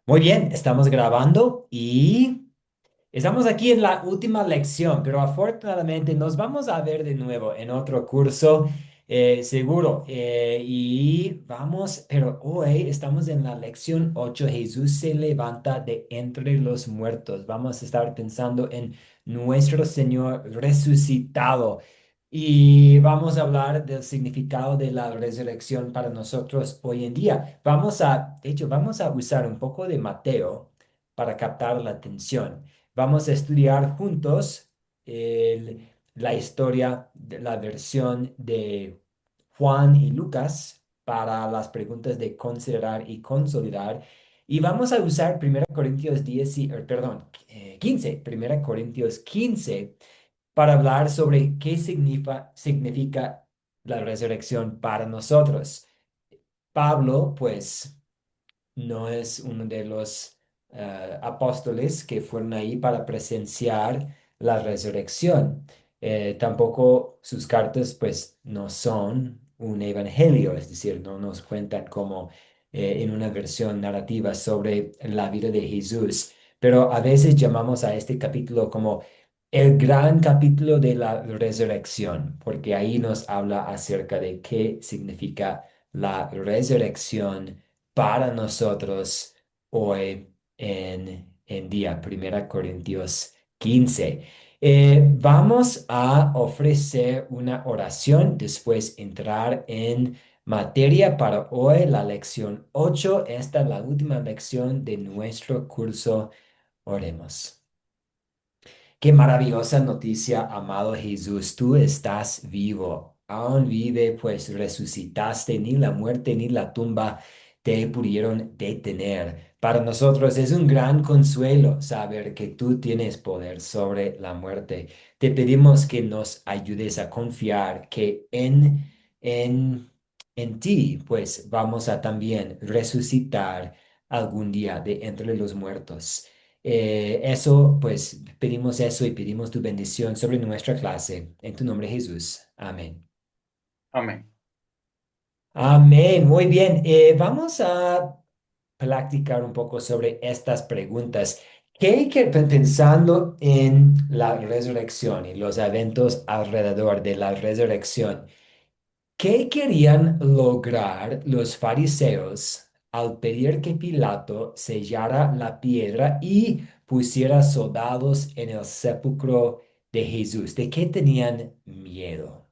Muy bien, estamos grabando y estamos aquí en la última lección, pero afortunadamente nos vamos a ver de nuevo en otro curso, seguro. Y vamos, pero hoy estamos en la lección 8. Jesús se levanta de entre los muertos. Vamos a estar pensando en nuestro Señor resucitado. Y vamos a hablar del significado de la resurrección para nosotros hoy en día. De hecho, vamos a usar un poco de Mateo para captar la atención. Vamos a estudiar juntos la historia, de la versión de Juan y Lucas para las preguntas de considerar y consolidar. Y vamos a usar 1 Corintios 10 perdón, 15, 1 Corintios 15 para hablar sobre qué significa la resurrección para nosotros. Pablo, pues no es uno de los apóstoles que fueron ahí para presenciar la resurrección. Tampoco sus cartas, pues, no son un evangelio, es decir, no nos cuentan como en una versión narrativa sobre la vida de Jesús. Pero a veces llamamos a este capítulo como el gran capítulo de la resurrección, porque ahí nos habla acerca de qué significa la resurrección para nosotros hoy en día. 1 Corintios 15. Vamos a ofrecer una oración, después entrar en materia para hoy, la lección 8. Esta es la última lección de nuestro curso. Oremos. Qué maravillosa noticia, amado Jesús, tú estás vivo, aún vive, pues resucitaste, ni la muerte ni la tumba te pudieron detener. Para nosotros es un gran consuelo saber que tú tienes poder sobre la muerte. Te pedimos que nos ayudes a confiar que en, en ti, pues vamos a también resucitar algún día de entre los muertos. Pues pedimos eso y pedimos tu bendición sobre nuestra clase. En tu nombre, Jesús. Amén. Amén. Amén. Muy bien. Vamos a practicar un poco sobre estas preguntas. Pensando en la resurrección y los eventos alrededor de la resurrección, ¿qué querían lograr los fariseos al pedir que Pilato sellara la piedra y pusiera soldados en el sepulcro de Jesús? ¿De qué tenían miedo?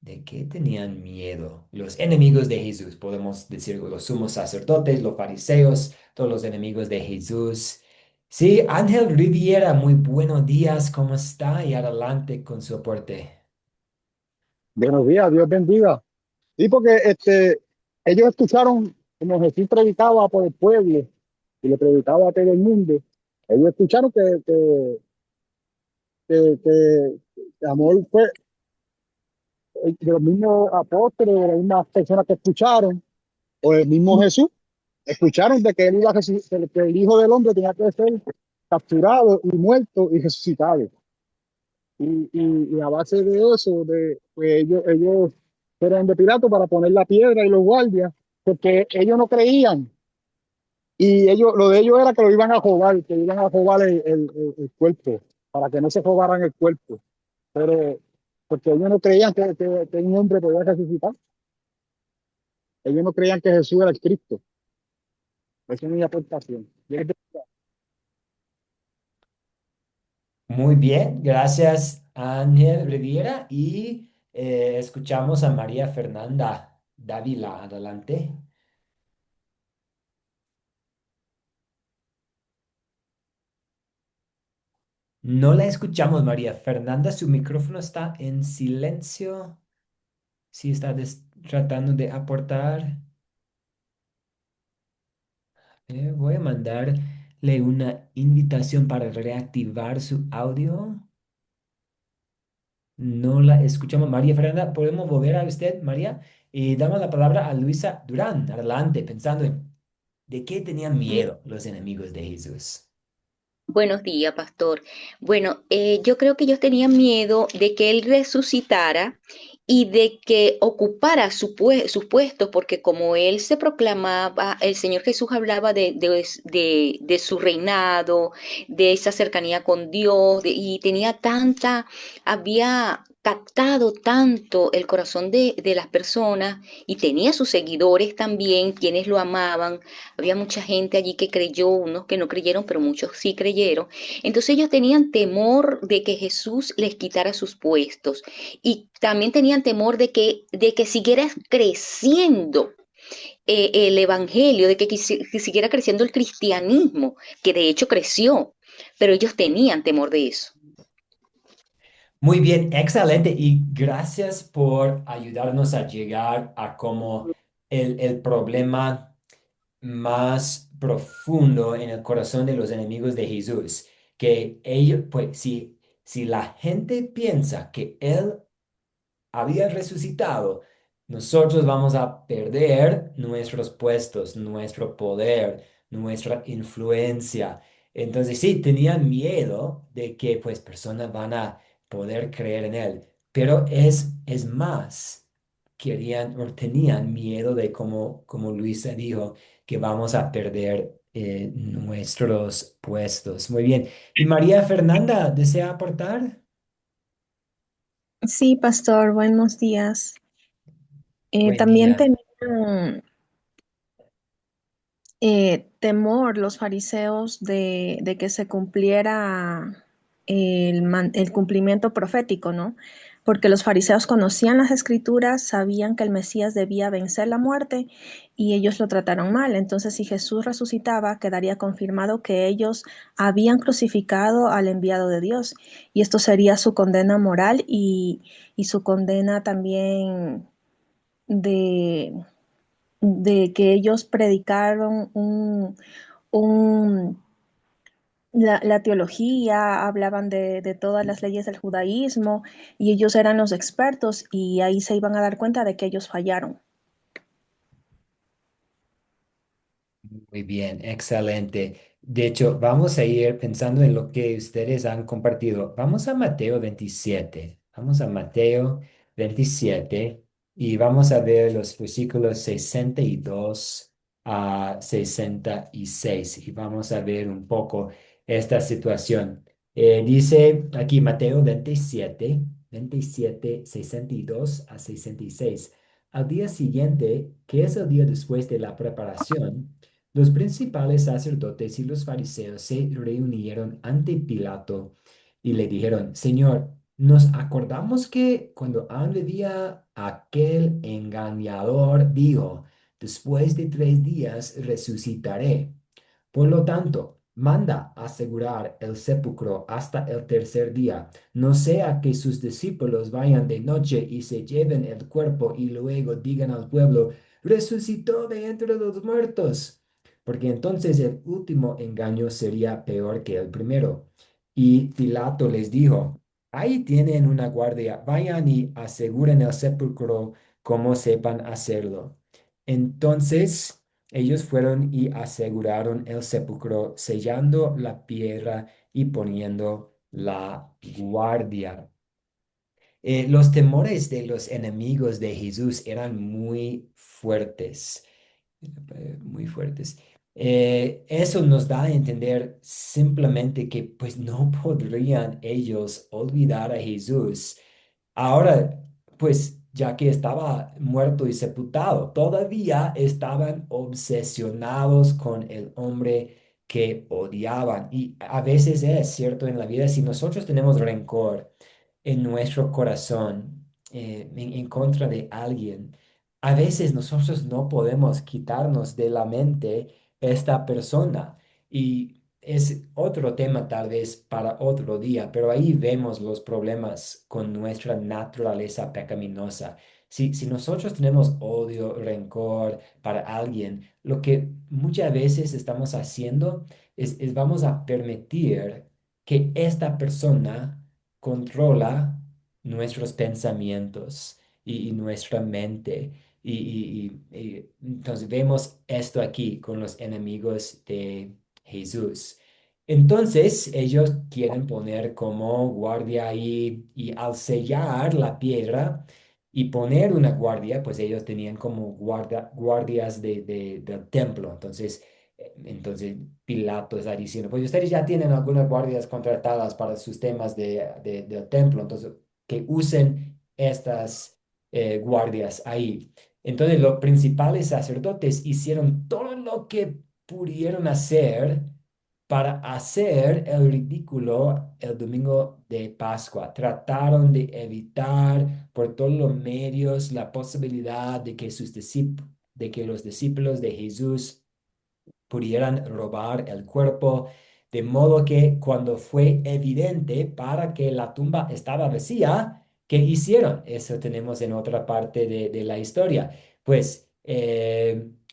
¿De qué tenían miedo? Los enemigos de Jesús, podemos decir los sumos sacerdotes, los fariseos, todos los enemigos de Jesús. Sí, Ángel Riviera, muy buenos días, ¿cómo está? Y adelante con su aporte. Buenos días, Dios bendiga. Sí, porque ellos escucharon como Jesús predicaba por el pueblo y le predicaba a todo el mundo. Ellos escucharon que amor fue de los mismos apóstoles, de las mismas personas que escucharon, o el mismo Jesús, escucharon de que él iba a que el Hijo del Hombre tenía que ser capturado y muerto y resucitado. Y a base de eso, pues ellos fueron de Pilato para poner la piedra y los guardias, porque ellos no creían. Y lo de ellos era que lo iban a robar, que iban a robar el cuerpo, para que no se robaran el cuerpo. Pero porque ellos no creían que un hombre podía resucitar. Ellos no creían que Jesús era el Cristo. Esa es mi aportación. Muy bien, gracias Ángel Riviera y escuchamos a María Fernanda Dávila. Adelante. No la escuchamos, María Fernanda. Su micrófono está en silencio. Si está tratando de aportar, voy a mandarle una invitación para reactivar su audio. No la escuchamos. María Fernanda, ¿podemos volver a usted, María? Y damos la palabra a Luisa Durán. Adelante, pensando en de qué tenían miedo los enemigos de Jesús. Buenos días, pastor. Bueno, yo creo que ellos tenían miedo de que él resucitara y de que ocupara sus puestos, porque como él se proclamaba, el Señor Jesús hablaba de su reinado, de esa cercanía con Dios, y tenía había captado tanto el corazón de las personas y tenía sus seguidores también, quienes lo amaban. Había mucha gente allí que creyó, unos que no creyeron, pero muchos sí creyeron. Entonces ellos tenían temor de que Jesús les quitara sus puestos y también tenían temor de que siguiera creciendo el evangelio, de que siguiera creciendo el cristianismo, que de hecho creció, pero ellos tenían temor de eso. Muy bien, excelente. Y gracias por ayudarnos a llegar a como el problema más profundo en el corazón de los enemigos de Jesús. Que ellos, pues, si la gente piensa que Él había resucitado, nosotros vamos a perder nuestros puestos, nuestro poder, nuestra influencia. Entonces sí, tenían miedo de que pues personas van a poder creer en él, pero es más, querían o tenían miedo de como Luisa dijo, que vamos a perder nuestros puestos. Muy bien. ¿Y María Fernanda desea aportar? Sí, pastor, buenos días. Buen También día. tenían temor los fariseos de que se cumpliera el cumplimiento profético, ¿no? Porque los fariseos conocían las escrituras, sabían que el Mesías debía vencer la muerte y ellos lo trataron mal. Entonces, si Jesús resucitaba, quedaría confirmado que ellos habían crucificado al enviado de Dios y esto sería su condena moral y su condena también de que ellos predicaron un la teología, hablaban de todas las leyes del judaísmo y ellos eran los expertos y ahí se iban a dar cuenta de que ellos fallaron. Muy bien, excelente. De hecho, vamos a ir pensando en lo que ustedes han compartido. Vamos a Mateo 27. Vamos a Mateo 27 y vamos a ver los versículos 62 a 66 y vamos a ver un poco esta situación. Dice aquí Mateo 27, 62 a 66. Al día siguiente, que es el día después de la preparación, los principales sacerdotes y los fariseos se reunieron ante Pilato y le dijeron, Señor, nos acordamos que cuando añadía aquel engañador dijo, después de 3 días resucitaré. Por lo tanto, manda asegurar el sepulcro hasta el tercer día, no sea que sus discípulos vayan de noche y se lleven el cuerpo y luego digan al pueblo, resucitó de entre los muertos, porque entonces el último engaño sería peor que el primero. Y Pilato les dijo, ahí tienen una guardia, vayan y aseguren el sepulcro como sepan hacerlo. Entonces ellos fueron y aseguraron el sepulcro, sellando la piedra y poniendo la guardia. Los temores de los enemigos de Jesús eran muy fuertes, muy fuertes. Eso nos da a entender simplemente que pues no podrían ellos olvidar a Jesús. Ahora, pues ya que estaba muerto y sepultado, todavía estaban obsesionados con el hombre que odiaban. Y a veces es cierto en la vida, si nosotros tenemos rencor en nuestro corazón en contra de alguien, a veces nosotros no podemos quitarnos de la mente esta persona. Y es otro tema tal vez para otro día, pero ahí vemos los problemas con nuestra naturaleza pecaminosa. Si nosotros tenemos odio, rencor para alguien, lo que muchas veces estamos haciendo es vamos a permitir que esta persona controla nuestros pensamientos y nuestra mente. Y entonces vemos esto aquí con los enemigos de Jesús. Entonces ellos quieren poner como guardia ahí y al sellar la piedra y poner una guardia, pues ellos tenían como guardias del templo. Entonces Pilato está diciendo, pues ustedes ya tienen algunas guardias contratadas para sus temas del templo, entonces que usen estas guardias ahí. Entonces los principales sacerdotes hicieron todo lo que pudieron hacer para hacer el ridículo el domingo de Pascua. Trataron de evitar por todos los medios la posibilidad de que de que los discípulos de Jesús pudieran robar el cuerpo, de modo que cuando fue evidente para que la tumba estaba vacía, ¿qué hicieron? Eso tenemos en otra parte de la historia. Pues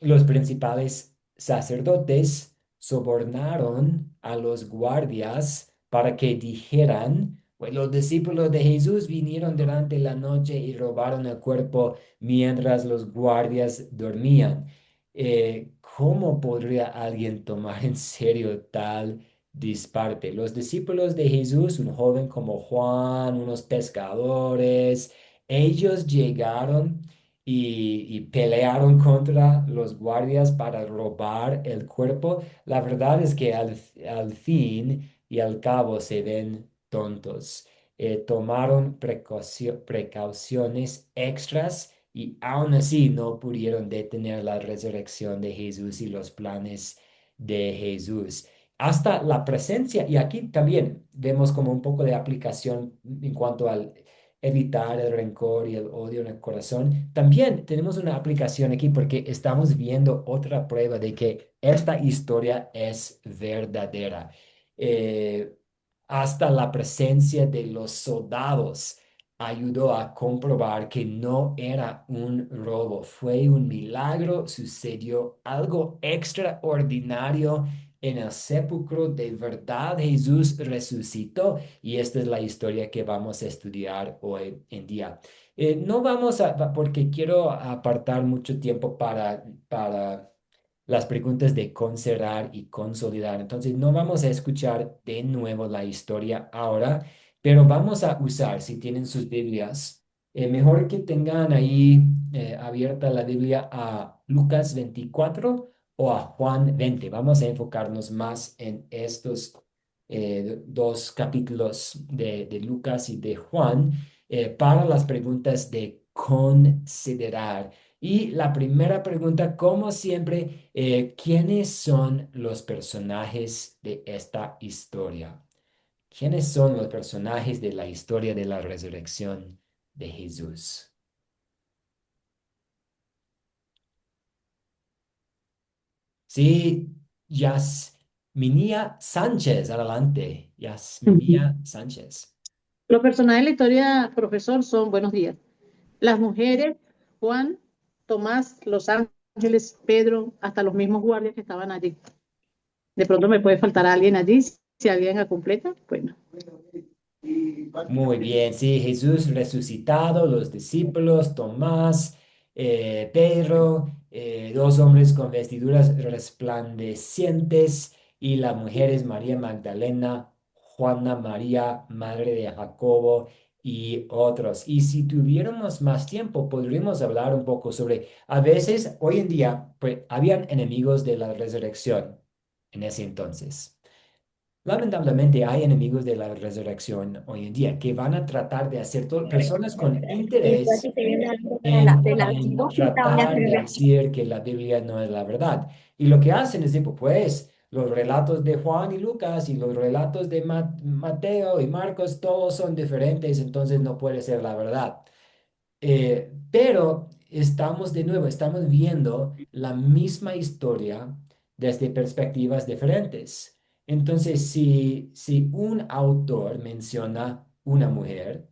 los principales sacerdotes sobornaron a los guardias para que dijeran, pues los discípulos de Jesús vinieron durante la noche y robaron el cuerpo mientras los guardias dormían. ¿Cómo podría alguien tomar en serio tal disparate? Los discípulos de Jesús, un joven como Juan, unos pescadores, ellos llegaron y pelearon contra los guardias para robar el cuerpo. La verdad es que al fin y al cabo se ven tontos. Tomaron precauciones extras y aún así no pudieron detener la resurrección de Jesús y los planes de Jesús. Hasta la presencia, y aquí también vemos como un poco de aplicación en cuanto al evitar el rencor y el odio en el corazón. También tenemos una aplicación aquí porque estamos viendo otra prueba de que esta historia es verdadera. Eh, Hasta la presencia de los soldados ayudó a comprobar que no era un robo, fue un milagro, sucedió algo extraordinario en el sepulcro, de verdad Jesús resucitó y esta es la historia que vamos a estudiar hoy en día. No vamos porque quiero apartar mucho tiempo para las preguntas de considerar y consolidar. Entonces, no vamos a escuchar de nuevo la historia ahora, pero vamos a usar, si tienen sus Biblias, mejor que tengan ahí abierta la Biblia a Lucas 24 o a Juan 20. Vamos a enfocarnos más en estos dos capítulos de Lucas y de Juan para las preguntas de considerar. Y la primera pregunta, como siempre, ¿quiénes son los personajes de esta historia? ¿Quiénes son los personajes de la historia de la resurrección de Jesús? Sí, Yasminia Sánchez, adelante. Yasminia Sánchez. Los personajes de la historia, profesor, son, buenos días, las mujeres, Juan, Tomás, los ángeles, Pedro, hasta los mismos guardias que estaban allí. De pronto me puede faltar alguien allí, si alguien la completa, bueno. Muy bien, sí, Jesús resucitado, los discípulos, Tomás, Pedro, dos hombres con vestiduras resplandecientes y la mujer es María Magdalena, Juana María, madre de Jacobo y otros. Y si tuviéramos más tiempo, podríamos hablar un poco sobre, a veces, hoy en día, pues, habían enemigos de la resurrección en ese entonces. Lamentablemente hay enemigos de la resurrección hoy en día que van a tratar de hacer todo, personas con interés en tratar de decir que la Biblia no es la verdad. Y lo que hacen es tipo, pues, los relatos de Juan y Lucas y los relatos de Mateo y Marcos, todos son diferentes, entonces no puede ser la verdad. Pero estamos de nuevo, estamos viendo la misma historia desde perspectivas diferentes. Entonces, si un autor menciona una mujer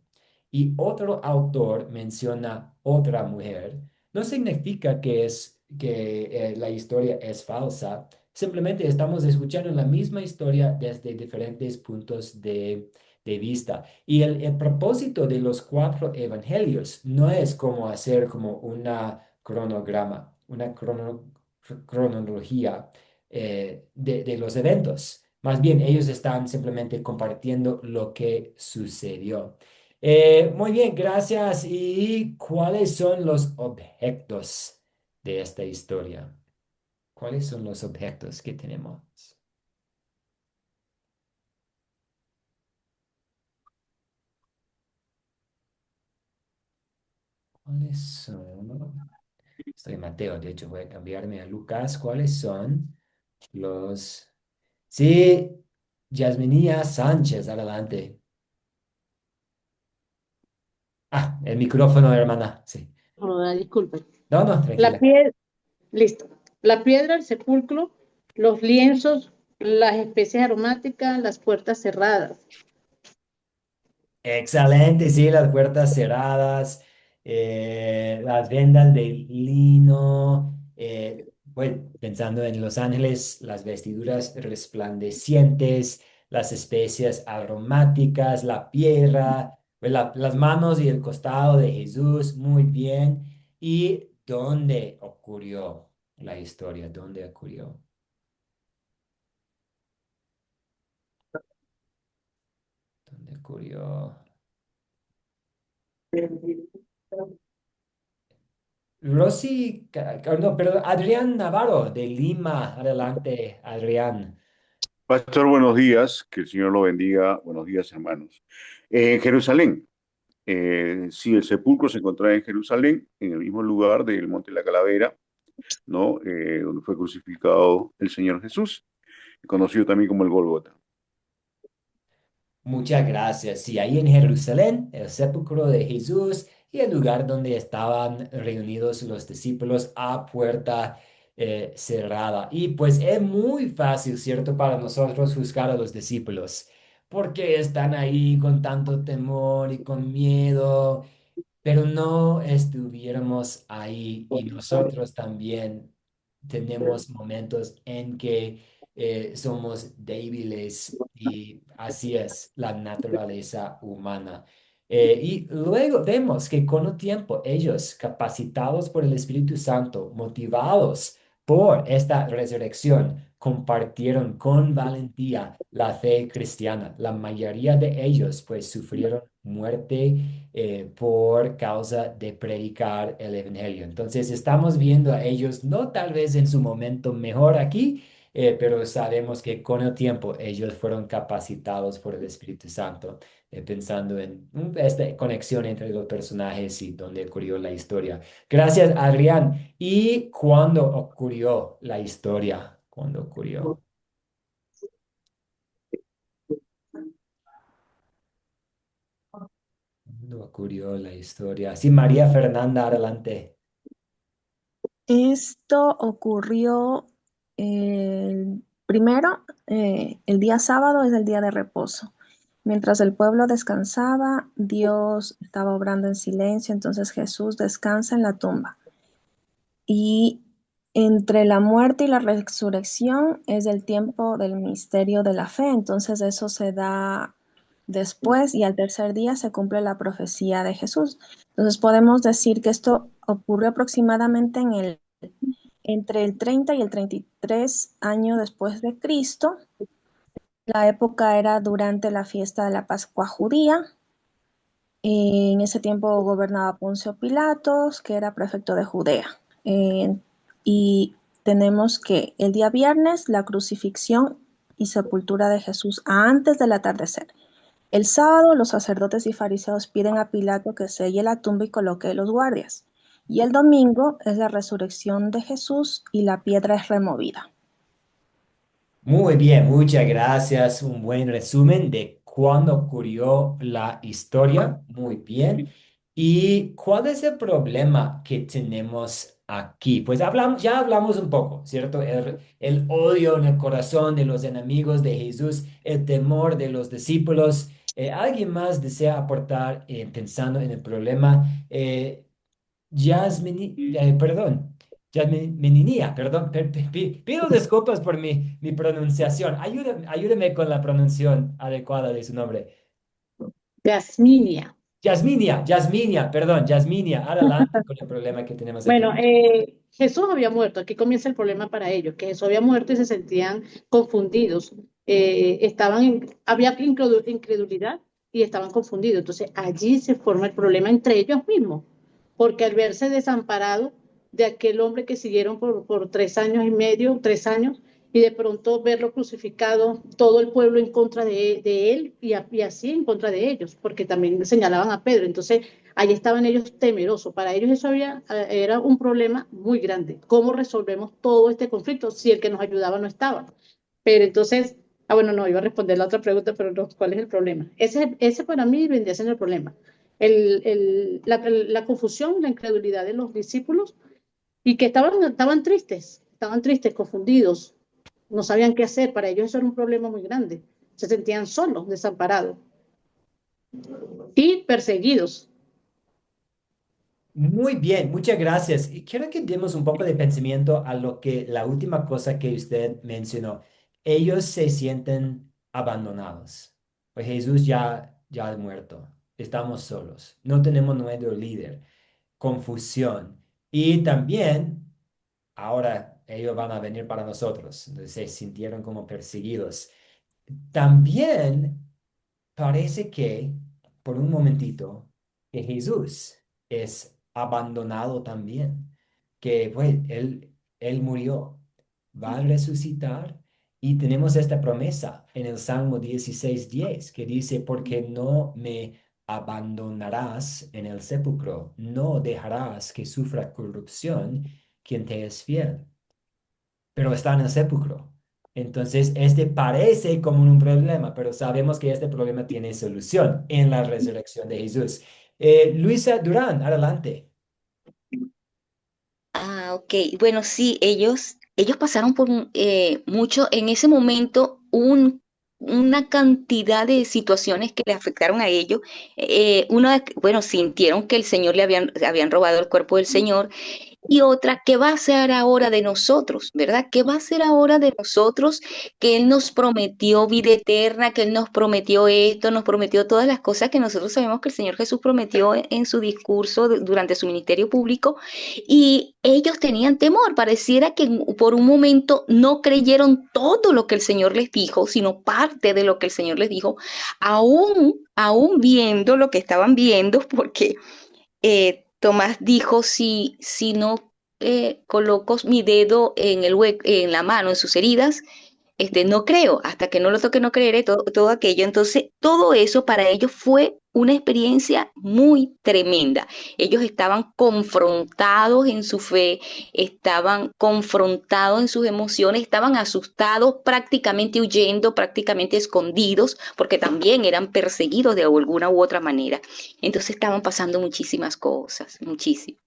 y otro autor menciona otra mujer, no significa que la historia es falsa. Simplemente estamos escuchando la misma historia desde diferentes puntos de vista. Y el propósito de los cuatro evangelios no es como hacer como una cronograma, una cronología de los eventos. Más bien, ellos están simplemente compartiendo lo que sucedió. Muy bien, gracias. ¿Y cuáles son los objetos de esta historia? ¿Cuáles son los objetos que tenemos? ¿Cuáles son? Estoy en Mateo, de hecho voy a cambiarme a Lucas. ¿Cuáles son los... Sí, Yasminía Sánchez, adelante. Ah, el micrófono, hermana. Sí. Oh, disculpe. No, no, La tranquila. piedra, listo. La piedra, el sepulcro, los lienzos, las especies aromáticas, las puertas cerradas. Excelente, sí, las puertas cerradas, las vendas de lino, pues pensando en Los Ángeles, las vestiduras resplandecientes, las especias aromáticas, la piedra, pues, las manos y el costado de Jesús, muy bien. ¿Y dónde ocurrió la historia? ¿Dónde ocurrió? ¿Dónde ocurrió? Rosy, no, perdón, Adrián Navarro de Lima. Adelante, Adrián. Pastor, buenos días, que el Señor lo bendiga. Buenos días, hermanos. En Jerusalén, sí, el sepulcro se encontraba en Jerusalén, en el mismo lugar del Monte de la Calavera, ¿no? Donde fue crucificado el Señor Jesús, conocido también como el Gólgota. Muchas gracias. Sí, ahí en Jerusalén, el sepulcro de Jesús y el lugar donde estaban reunidos los discípulos a puerta cerrada. Y pues es muy fácil, ¿cierto?, para nosotros juzgar a los discípulos, porque están ahí con tanto temor y con miedo. Pero no estuviéramos ahí y nosotros también tenemos momentos en que somos débiles y así es la naturaleza humana. Y luego vemos que con el tiempo ellos, capacitados por el Espíritu Santo, motivados por esta resurrección, compartieron con valentía la fe cristiana. La mayoría de ellos pues sufrieron muerte por causa de predicar el Evangelio. Entonces estamos viendo a ellos, no tal vez en su momento mejor aquí, pero sabemos que con el tiempo ellos fueron capacitados por el Espíritu Santo, pensando en esta conexión entre los personajes y dónde ocurrió la historia. Gracias, Adrián. ¿Y cuándo ocurrió la historia? ¿Cuándo ocurrió? ¿Cuándo ocurrió la historia? Sí, María Fernanda, adelante. Esto ocurrió primero, el día sábado es el día de reposo. Mientras el pueblo descansaba, Dios estaba obrando en silencio, entonces Jesús descansa en la tumba. Y entre la muerte y la resurrección es el tiempo del misterio de la fe, entonces eso se da después y al tercer día se cumple la profecía de Jesús. Entonces podemos decir que esto ocurrió aproximadamente entre el 30 y el 33 años después de Cristo. La época era durante la fiesta de la Pascua judía. En ese tiempo gobernaba Poncio Pilatos, que era prefecto de Judea. Y tenemos que el día viernes la crucifixión y sepultura de Jesús antes del atardecer. El sábado los sacerdotes y fariseos piden a Pilato que selle la tumba y coloque los guardias. Y el domingo es la resurrección de Jesús y la piedra es removida. Muy bien, muchas gracias. Un buen resumen de cuándo ocurrió la historia. Muy bien. ¿Y cuál es el problema que tenemos aquí? Pues hablamos, ya hablamos un poco, ¿cierto? El odio en el corazón de los enemigos de Jesús, el temor de los discípulos. ¿Alguien más desea aportar pensando en el problema? Perdón, Jasminia, perdón, pido disculpas por mi pronunciación. Ayúdame con la pronunciación adecuada de su nombre. Yasminia. Perdón, Jasminia, adelante con el problema que tenemos aquí. Bueno, Jesús había muerto. Aquí comienza el problema para ellos, que Jesús había muerto y se sentían confundidos. Había incredulidad y estaban confundidos. Entonces allí se forma el problema entre ellos mismos, porque al verse desamparados de aquel hombre que siguieron por 3 años y medio, 3 años, y de pronto verlo crucificado, todo el pueblo en contra de él y así en contra de ellos, porque también señalaban a Pedro. Entonces, ahí estaban ellos temerosos. Para ellos eso era un problema muy grande. ¿Cómo resolvemos todo este conflicto si el que nos ayudaba no estaba? Pero entonces, bueno, no, iba a responder la otra pregunta, pero no, ¿cuál es el problema? Ese para mí vendría siendo el problema. La confusión, la incredulidad de los discípulos y que estaban tristes, confundidos, no sabían qué hacer. Para ellos eso era un problema muy grande. Se sentían solos, desamparados y perseguidos. Muy bien, muchas gracias. Y quiero que demos un poco de pensamiento a lo que la última cosa que usted mencionó. Ellos se sienten abandonados. Pues Jesús ya ha muerto. Estamos solos. No tenemos nuestro líder. Confusión. Y también, ahora ellos van a venir para nosotros. Entonces se sintieron como perseguidos. También parece que, por un momentito, que Jesús es abandonado también, que pues él murió, va a resucitar y tenemos esta promesa en el Salmo 16:10 que dice, porque no me abandonarás en el sepulcro, no dejarás que sufra corrupción quien te es fiel, pero está en el sepulcro. Entonces, este parece como un problema, pero sabemos que este problema tiene solución en la resurrección de Jesús. Luisa Durán, adelante. Ah, ok. Bueno, sí, ellos pasaron por mucho, en ese momento, una cantidad de situaciones que le afectaron a ellos. Bueno, sintieron que el Señor habían robado el cuerpo del Señor. Y otra, ¿qué va a hacer ahora de nosotros? ¿Verdad? ¿Qué va a hacer ahora de nosotros? Que Él nos prometió vida eterna, que Él nos prometió esto, nos prometió todas las cosas que nosotros sabemos que el Señor Jesús prometió en su discurso durante su ministerio público. Y ellos tenían temor, pareciera que por un momento no creyeron todo lo que el Señor les dijo, sino parte de lo que el Señor les dijo, aún viendo lo que estaban viendo, porque Tomás dijo, si no coloco mi dedo en la mano, en sus heridas, no creo, hasta que no lo toque no creeré, todo aquello. Entonces, todo eso para ellos fue una experiencia muy tremenda. Ellos estaban confrontados en su fe, estaban confrontados en sus emociones, estaban asustados, prácticamente huyendo, prácticamente escondidos, porque también eran perseguidos de alguna u otra manera. Entonces estaban pasando muchísimas cosas, muchísimas.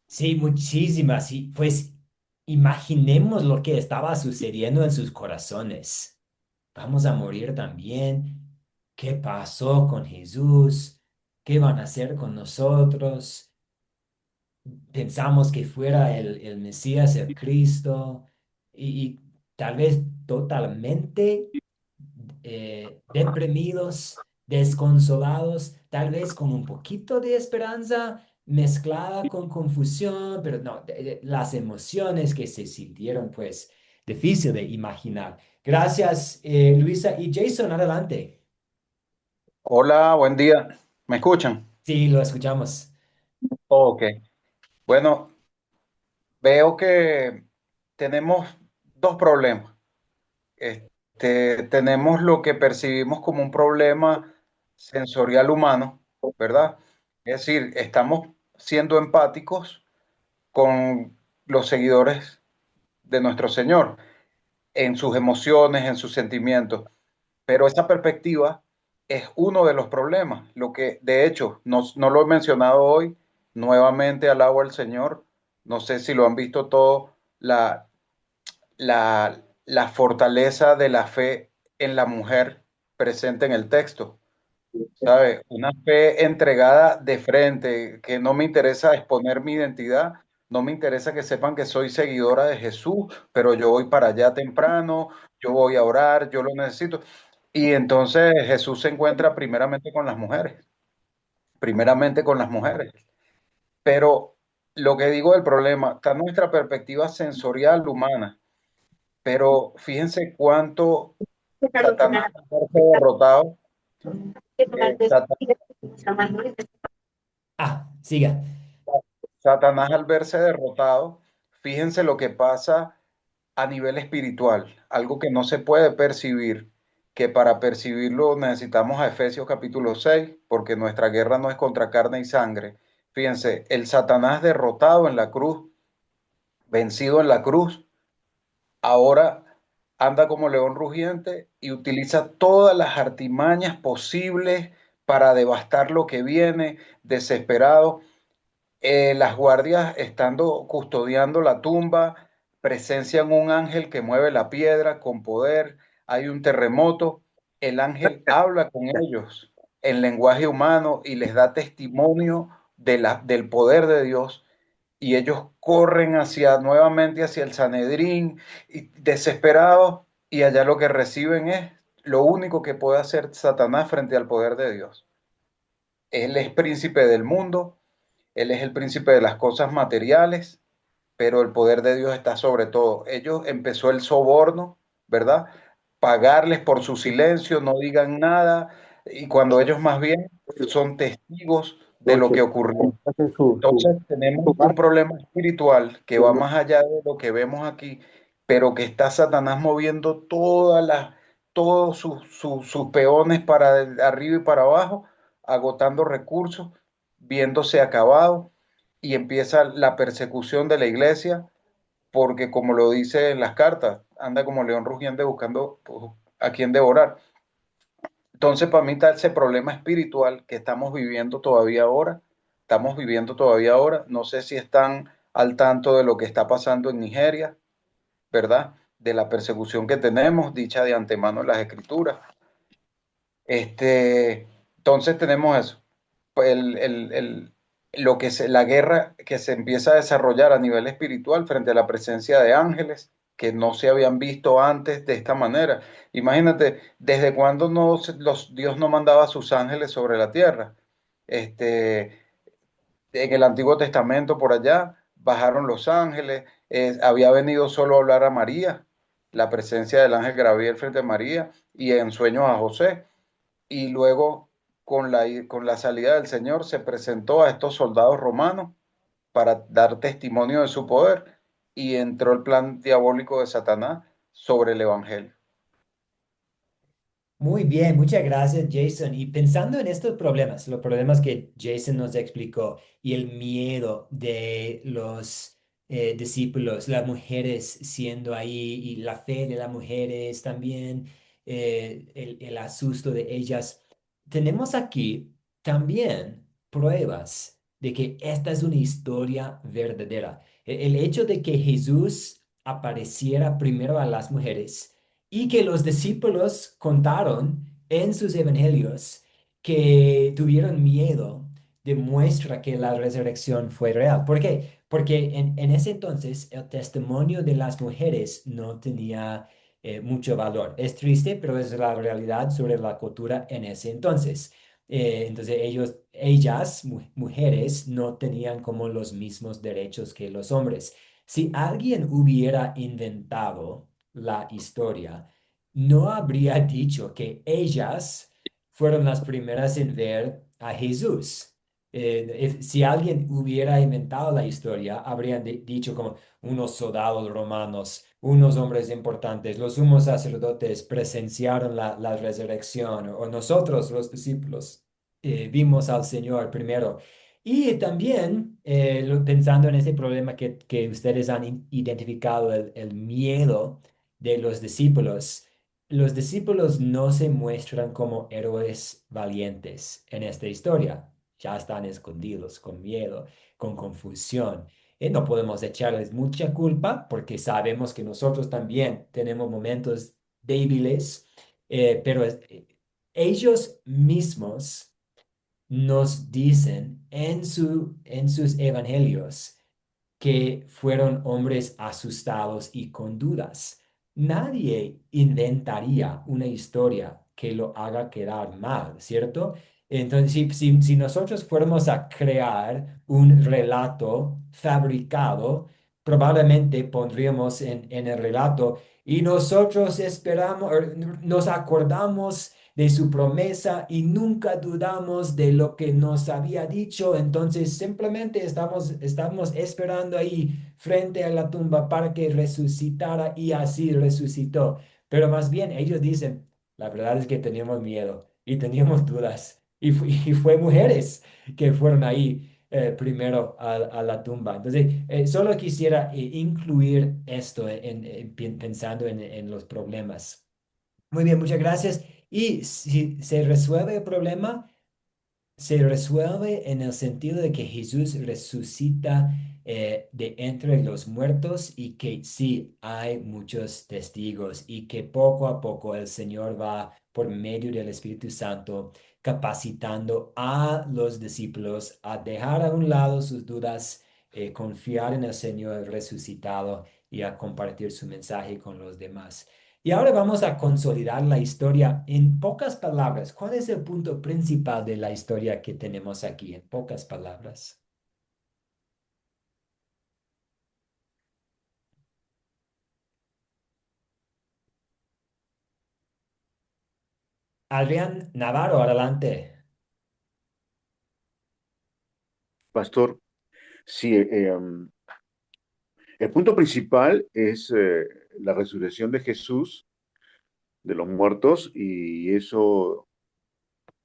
Sí, muchísimas. Y pues imaginemos lo que estaba sucediendo en sus corazones. Vamos a morir también. ¿Qué pasó con Jesús? ¿Qué van a hacer con nosotros? Pensamos que fuera el Mesías, el Cristo, y tal vez totalmente deprimidos, desconsolados, tal vez con un poquito de esperanza mezclada con confusión, pero no, las emociones que se sintieron, pues, difícil de imaginar. Gracias, Luisa. Y Jason, adelante. Hola, buen día. ¿Me escuchan? Sí, lo escuchamos. Ok. Bueno, veo que tenemos dos problemas. Tenemos lo que percibimos como un problema sensorial humano, ¿verdad? Es decir, estamos siendo empáticos con los seguidores de nuestro Señor en sus emociones, en sus sentimientos. Pero esa perspectiva es uno de los problemas. Lo que, de hecho, no lo he mencionado hoy, nuevamente alabo al Señor. No sé si lo han visto todo, la fortaleza de la fe en la mujer presente en el texto. ¿Sabe? Una fe entregada de frente, que no me interesa exponer mi identidad, no me interesa que sepan que soy seguidora de Jesús, pero yo voy para allá temprano, yo voy a orar, yo lo necesito. Y entonces Jesús se encuentra primeramente con las mujeres. Pero lo que digo del problema, está nuestra perspectiva sensorial humana, pero fíjense cuánto Satanás fue derrotado Satan- Ah, siga. Satanás al verse derrotado, fíjense lo que pasa a nivel espiritual, algo que no se puede percibir, que para percibirlo necesitamos a Efesios capítulo 6, porque nuestra guerra no es contra carne y sangre. Fíjense, el Satanás derrotado en la cruz, vencido en la cruz, ahora anda como león rugiente y utiliza todas las artimañas posibles para devastar lo que viene, desesperado. Las guardias, estando custodiando la tumba, presencian un ángel que mueve la piedra con poder. Hay un terremoto. El ángel habla con ellos en lenguaje humano y les da testimonio del poder de Dios. Y ellos corren nuevamente hacia el Sanedrín, y desesperados, y allá lo que reciben es lo único que puede hacer Satanás frente al poder de Dios. Él es príncipe del mundo, él es el príncipe de las cosas materiales, pero el poder de Dios está sobre todo. Ellos empezó el soborno, ¿verdad? Pagarles por su silencio, no digan nada, y cuando ellos más bien son testigos de lo que ocurrió. Entonces tenemos un problema espiritual que va más allá de lo que vemos aquí, pero que está Satanás moviendo todos sus peones para arriba y para abajo, agotando recursos, viéndose acabado, y empieza la persecución de la iglesia, porque como lo dice en las cartas, anda como león rugiente buscando, pues, a quien devorar. Entonces, para mí está ese problema espiritual que estamos viviendo todavía ahora. Estamos viviendo todavía ahora. No sé si están al tanto de lo que está pasando en Nigeria, ¿verdad? De la persecución que tenemos, dicha de antemano en las escrituras. Entonces tenemos eso. El, el, el, la guerra que se empieza a desarrollar a nivel espiritual frente a la presencia de ángeles que no se habían visto antes de esta manera. Imagínate, ¿desde cuándo Dios no mandaba a sus ángeles sobre la tierra? Este, en el Antiguo Testamento por allá bajaron los ángeles, había venido solo a hablar a María, la presencia del ángel Gabriel frente a María y en sueños a José, y luego con la salida del Señor se presentó a estos soldados romanos para dar testimonio de su poder, y entró el plan diabólico de Satanás sobre el Evangelio. Muy bien, muchas gracias, Jason. Y pensando en estos problemas, los problemas que Jason nos explicó y el miedo de los discípulos, las mujeres siendo ahí y la fe de las mujeres también, el asusto de ellas, tenemos aquí también pruebas de que esta es una historia verdadera. El hecho de que Jesús apareciera primero a las mujeres y que los discípulos contaron en sus evangelios que tuvieron miedo, demuestra que la resurrección fue real. ¿Por qué? Porque en ese entonces el testimonio de las mujeres no tenía mucho valor. Es triste, pero es la realidad sobre la cultura en ese entonces. Entonces ellas, mujeres, no tenían como los mismos derechos que los hombres. Si alguien hubiera inventado la historia, no habría dicho que ellas fueron las primeras en ver a Jesús. Si alguien hubiera inventado la historia, habrían dicho como unos soldados romanos, unos hombres importantes, los sumos sacerdotes presenciaron la resurrección, o nosotros los discípulos vimos al Señor primero. Y también pensando en ese problema que ustedes han identificado, el miedo de los discípulos no se muestran como héroes valientes en esta historia. Ya están escondidos, con miedo, con confusión. Y no podemos echarles mucha culpa porque sabemos que nosotros también tenemos momentos débiles, pero ellos mismos nos dicen en sus evangelios que fueron hombres asustados y con dudas. Nadie inventaría una historia que lo haga quedar mal, ¿cierto? Entonces, si nosotros fuéramos a crear un relato fabricado, probablemente pondríamos en el relato, y nosotros esperamos, nos acordamos de su promesa y nunca dudamos de lo que nos había dicho. Entonces simplemente estamos esperando ahí frente a la tumba para que resucitara y así resucitó. Pero más bien ellos dicen, la verdad es que teníamos miedo y teníamos dudas. Y fue mujeres que fueron ahí primero a la tumba. Entonces, solo quisiera incluir esto pensando en los problemas. Muy bien, muchas gracias. Y si se resuelve el problema, se resuelve en el sentido de que Jesús resucita de entre los muertos y que sí hay muchos testigos y que poco a poco el Señor va por medio del Espíritu Santo capacitando a los discípulos a dejar a un lado sus dudas, confiar en el Señor resucitado y a compartir su mensaje con los demás. Y ahora vamos a consolidar la historia en pocas palabras. ¿Cuál es el punto principal de la historia que tenemos aquí en pocas palabras? Adrián Navarro, adelante. Pastor, sí, el punto principal es la resurrección de Jesús de los muertos y eso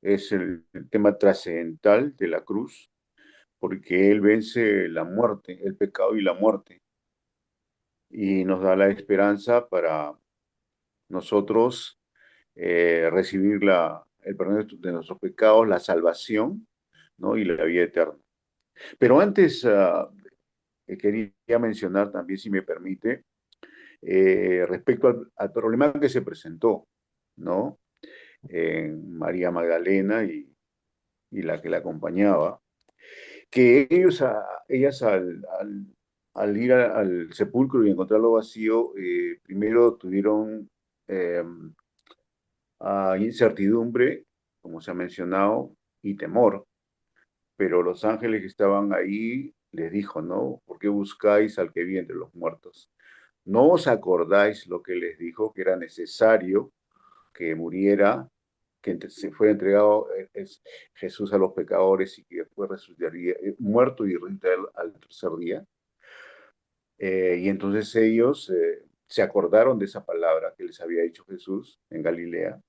es el tema trascendental de la cruz, porque Él vence la muerte, el pecado y la muerte, y nos da la esperanza para nosotros recibir el perdón de nuestros pecados, la salvación, ¿no? Y la vida eterna. Pero antes quería mencionar también, si me permite, respecto al problema que se presentó, ¿no? En María Magdalena y la que la acompañaba, que ellas al ir al sepulcro y encontrarlo vacío, primero tuvieron eh, incertidumbre, como se ha mencionado, y temor, pero los ángeles que estaban ahí les dijo, ¿no? ¿Por qué buscáis al que vive entre los muertos? ¿No os acordáis lo que les dijo, que era necesario que muriera, que se fue entregado Jesús a los pecadores y que después resucitaría muerto y resucitaría al tercer día? Y entonces ellos se acordaron de esa palabra que les había dicho Jesús en Galilea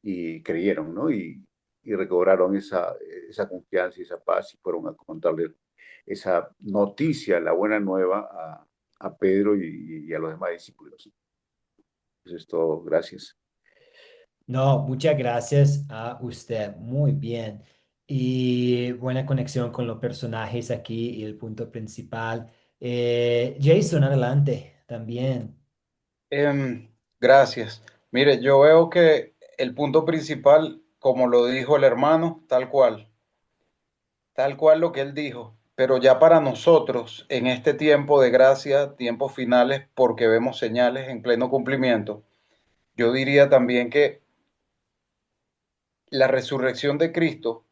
y creyeron, ¿no? Y recobraron esa confianza y esa paz y fueron a contarle esa noticia, la buena nueva a Pedro y a los demás discípulos. Eso es todo, gracias. No, muchas gracias a usted. Muy bien. Y buena conexión con los personajes aquí y el punto principal. Jason, adelante también. Gracias. Mire, yo veo que el punto principal, como lo dijo el hermano, tal cual lo que él dijo, pero ya para nosotros, en este tiempo de gracia, tiempos finales, porque vemos señales en pleno cumplimiento, yo diría también que la resurrección de Cristo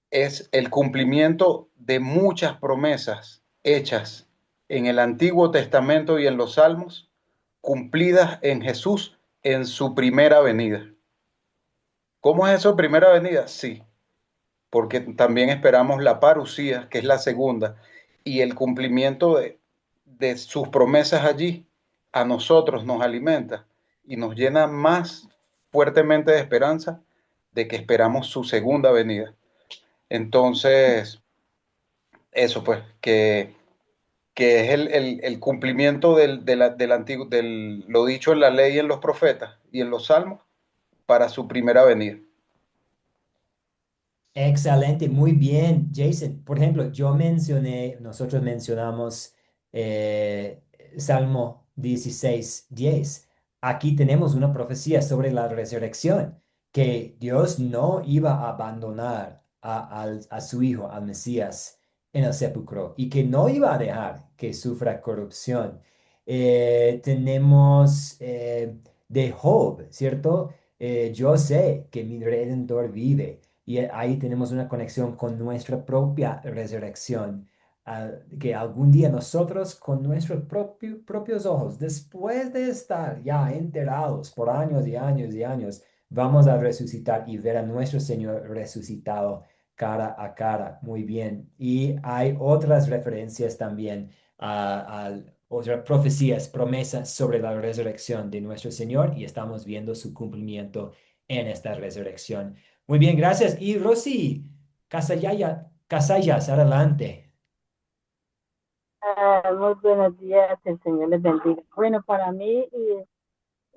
es el cumplimiento de muchas promesas hechas en el Antiguo Testamento y en los Salmos, cumplidas en Jesús en su primera venida. ¿Cómo es eso, primera venida? Sí, porque también esperamos la parucía, que es la segunda, y el cumplimiento de sus promesas allí a nosotros nos alimenta y nos llena más fuertemente de esperanza de que esperamos su segunda venida. Entonces, eso pues, que es el cumplimiento del antiguo, lo dicho en la ley y en los profetas y en los salmos para su primera venida. Excelente, muy bien, Jason. Por ejemplo, nosotros mencionamos eh, Salmo 16:10. Aquí tenemos una profecía sobre la resurrección, que Dios no iba a abandonar a su Hijo, al Mesías, en el sepulcro y que no iba a dejar que sufra corrupción. Tenemos de Job, ¿cierto? Yo sé que mi Redentor vive. Y ahí tenemos una conexión con nuestra propia resurrección. que algún día nosotros con nuestros propios ojos, después de estar ya enterados por años y años y años, vamos a resucitar y ver a nuestro Señor resucitado cara a cara. Muy bien. Y hay otras referencias también a otras profecías, promesas sobre la resurrección de nuestro Señor y estamos viendo su cumplimiento en esta resurrección. Muy bien, gracias. Y Rosy, Casallas, adelante. Muy buenos días, el Señor les bendiga. Bueno, para mí,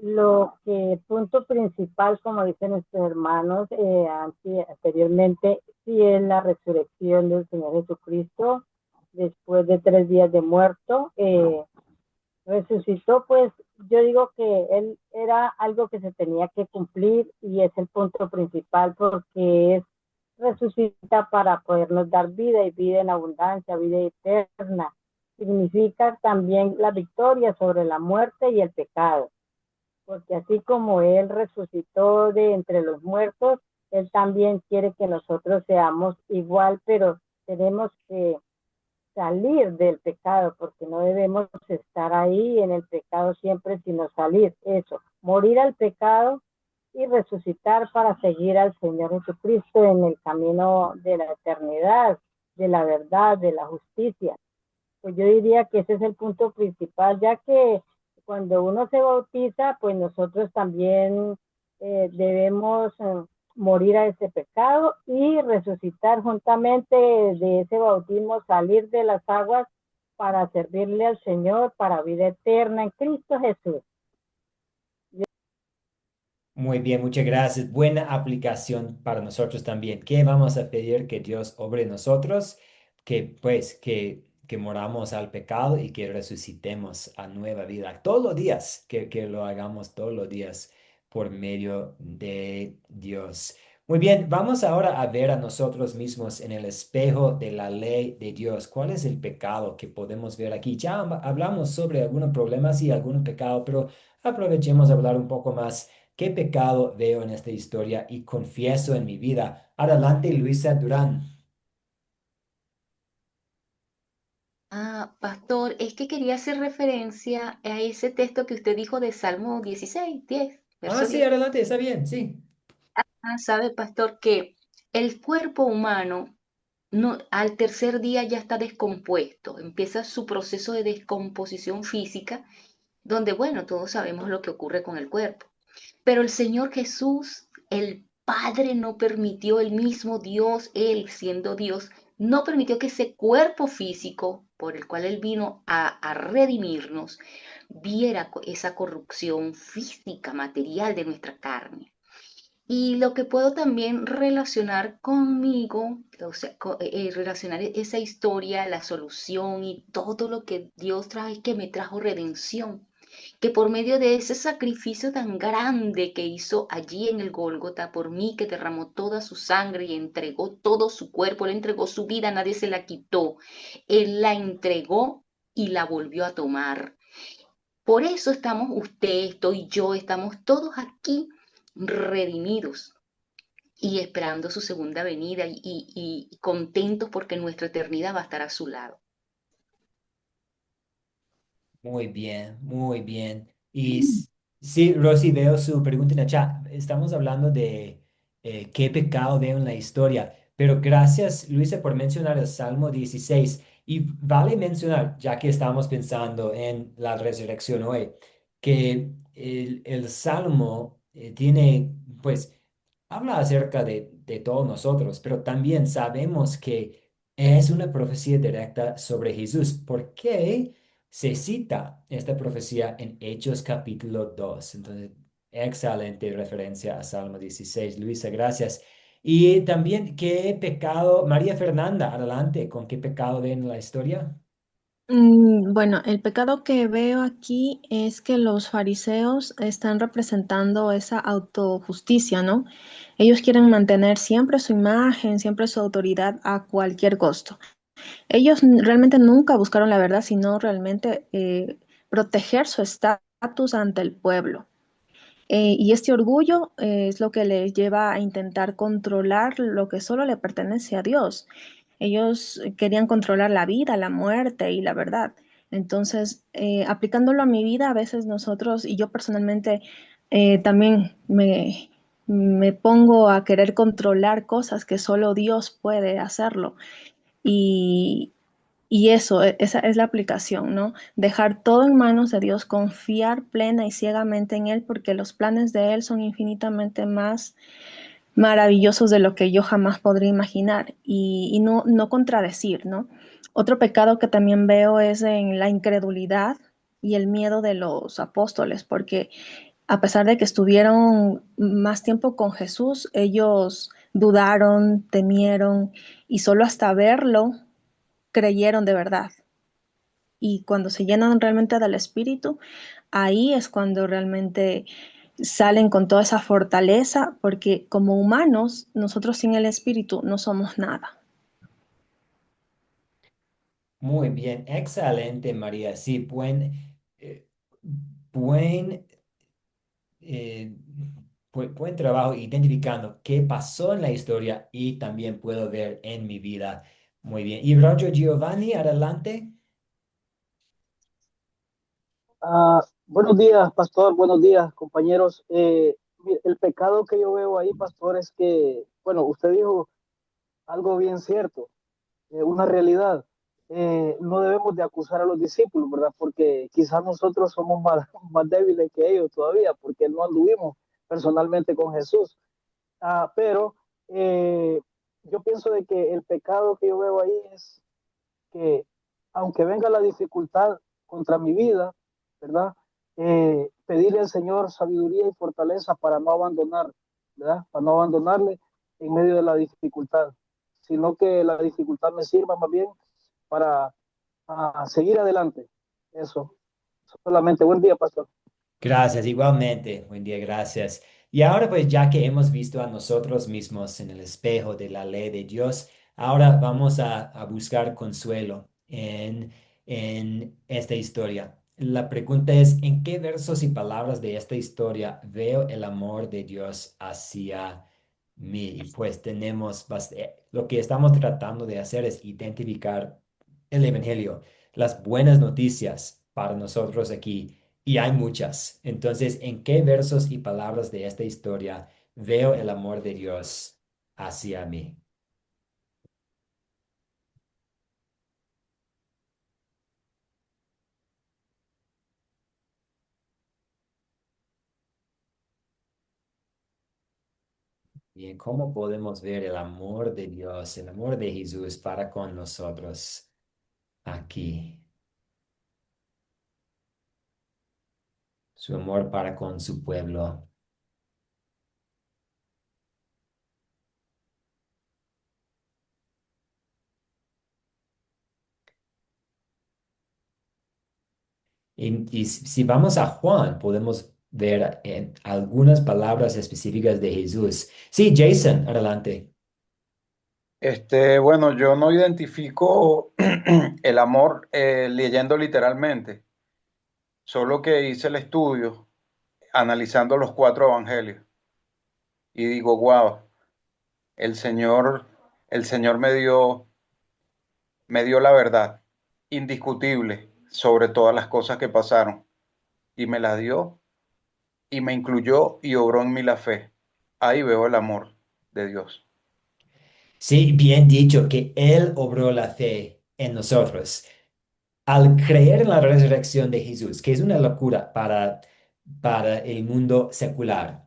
lo que punto principal, como dicen nuestros hermanos anteriormente, sí es la resurrección del Señor Jesucristo después de 3 días de muerto. Resucitó, pues yo digo que él era algo que se tenía que cumplir y es el punto principal porque es resucita para podernos dar vida y vida en abundancia, vida eterna. Significa también la victoria sobre la muerte y el pecado, porque así como Él resucitó de entre los muertos, Él también quiere que nosotros seamos igual, pero tenemos que salir del pecado, porque no debemos estar ahí en el pecado siempre, sino salir, eso, morir al pecado y resucitar para seguir al Señor Jesucristo en el camino de la eternidad, de la verdad, de la justicia. Pues yo diría que ese es el punto principal, ya que cuando uno se bautiza, pues nosotros también debemos morir a ese pecado y resucitar juntamente de ese bautismo, salir de las aguas para servirle al Señor, para vida eterna en Cristo Jesús. Muy bien, muchas gracias. Buena aplicación para nosotros también. ¿Qué vamos a pedir que Dios obre en nosotros? Que pues que moramos al pecado y que resucitemos a nueva vida todos los días, que lo hagamos todos los días por medio de Dios. Muy bien, vamos ahora a ver a nosotros mismos en el espejo de la ley de Dios. ¿Cuál es el pecado que podemos ver aquí? Ya hablamos sobre algunos problemas y algunos pecados, pero aprovechemos a hablar un poco más. ¿Qué pecado veo en esta historia y confieso en mi vida? Adelante, Luisa Durán. Pastor, es que quería hacer referencia a ese texto que usted dijo de Salmo 16, 10, Ah, verso sí, 10. adelante, está bien, sí. Sabe, pastor, que el cuerpo humano no, al tercer día ya está descompuesto, empieza su proceso de descomposición física, donde, bueno, todos sabemos lo que ocurre con el cuerpo. Pero el Señor Jesús, el Padre, no permitió, el mismo Dios, Él siendo Dios, no permitió que ese cuerpo físico por el cual Él vino a redimirnos, viera esa corrupción física, material de nuestra carne. Y lo que puedo también relacionar conmigo, o sea, relacionar esa historia, la solución y todo lo que Dios trajo es que me trajo redención, que por medio de ese sacrificio tan grande que hizo allí en el Gólgota por mí, que derramó toda su sangre y entregó todo su cuerpo, le entregó su vida, nadie se la quitó, Él la entregó y la volvió a tomar. Por eso estamos usted, estoy yo, estamos todos aquí redimidos y esperando su segunda venida y contentos porque nuestra eternidad va a estar a su lado. Muy bien, muy bien. Y sí, Rosy, veo su pregunta en el chat. Estamos hablando de qué pecado veo en la historia, pero gracias, Luisa, por mencionar el Salmo 16. Y vale mencionar, ya que estamos pensando en la resurrección hoy, que el Salmo tiene, pues, habla acerca de todos nosotros, pero también sabemos que es una profecía directa sobre Jesús. ¿Por qué? Se cita esta profecía en Hechos capítulo 2. Entonces, excelente referencia a Salmo 16. Luisa, gracias. Y también, ¿qué pecado, María Fernanda, adelante, con qué pecado ven la historia? Bueno, el pecado que veo aquí es que los fariseos están representando esa autojusticia, ¿no? Ellos quieren mantener siempre su imagen, siempre su autoridad a cualquier costo. Ellos realmente nunca buscaron la verdad, sino realmente proteger su estatus ante el pueblo. Y este orgullo es lo que les lleva a intentar controlar lo que solo le pertenece a Dios. Ellos querían controlar la vida, la muerte y la verdad. Entonces, aplicándolo a mi vida, a veces nosotros, y yo personalmente también me pongo a querer controlar cosas que solo Dios puede hacerlo. Y, y eso, esa es la aplicación, ¿no? Dejar todo en manos de Dios, confiar plena y ciegamente en Él, porque los planes de Él son infinitamente más maravillosos de lo que yo jamás podría imaginar y no, no contradecir, ¿no? Otro pecado que también veo es en la incredulidad y el miedo de los apóstoles, porque a pesar de que estuvieron más tiempo con Jesús, ellos dudaron, temieron y solo hasta verlo creyeron de verdad. Y cuando se llenan realmente del Espíritu, ahí es cuando realmente salen con toda esa fortaleza, porque como humanos, nosotros sin el Espíritu no somos nada. Muy bien, excelente, María. Sí, eh, buen, eh, buen trabajo identificando qué pasó en la historia y también puedo ver en mi vida. Muy bien. Y Roger Giovanni, adelante. Buenos días, pastor. Buenos días, compañeros. El pecado que yo veo ahí, pastor, es que, bueno, usted dijo algo bien cierto, una realidad. No debemos de acusar a los discípulos, ¿verdad? Porque quizás nosotros somos más, más débiles que ellos todavía, porque no anduvimos personalmente con Jesús. Pero yo pienso de que el pecado que yo veo ahí es que aunque venga la dificultad contra mi vida, ¿verdad? Pedirle al Señor sabiduría y fortaleza para no abandonar, ¿verdad? Para no abandonarle en medio de la dificultad, sino que la dificultad me sirva más bien para seguir adelante. Eso. Solamente buen día, pastor. Gracias, igualmente. Buen día, gracias. Y ahora pues ya que hemos visto a nosotros mismos en el espejo de la ley de Dios, ahora vamos a buscar consuelo en esta historia. La pregunta es, ¿en qué versos y palabras de esta historia veo el amor de Dios hacia mí? Y pues lo que estamos tratando de hacer es identificar el Evangelio, las buenas noticias para nosotros aquí y hay muchas. Entonces, ¿en qué versos y palabras de esta historia veo el amor de Dios hacia mí? Bien, ¿cómo podemos ver el amor de Dios, el amor de Jesús para con nosotros aquí? Su amor para con su pueblo. Y si vamos a Juan, podemos ver algunas palabras específicas de Jesús. Sí, Jason, adelante. Bueno, yo no identifico el amor leyendo literalmente, solo que hice el estudio analizando los cuatro evangelios y digo, wow, el Señor, el Señor me dio la verdad indiscutible sobre todas las cosas que pasaron y me las dio y me incluyó y obró en mí la fe. Ahí veo el amor de Dios. Sí, bien dicho, que Él obró la fe en nosotros. Al creer en la resurrección de Jesús, que es una locura para el mundo secular,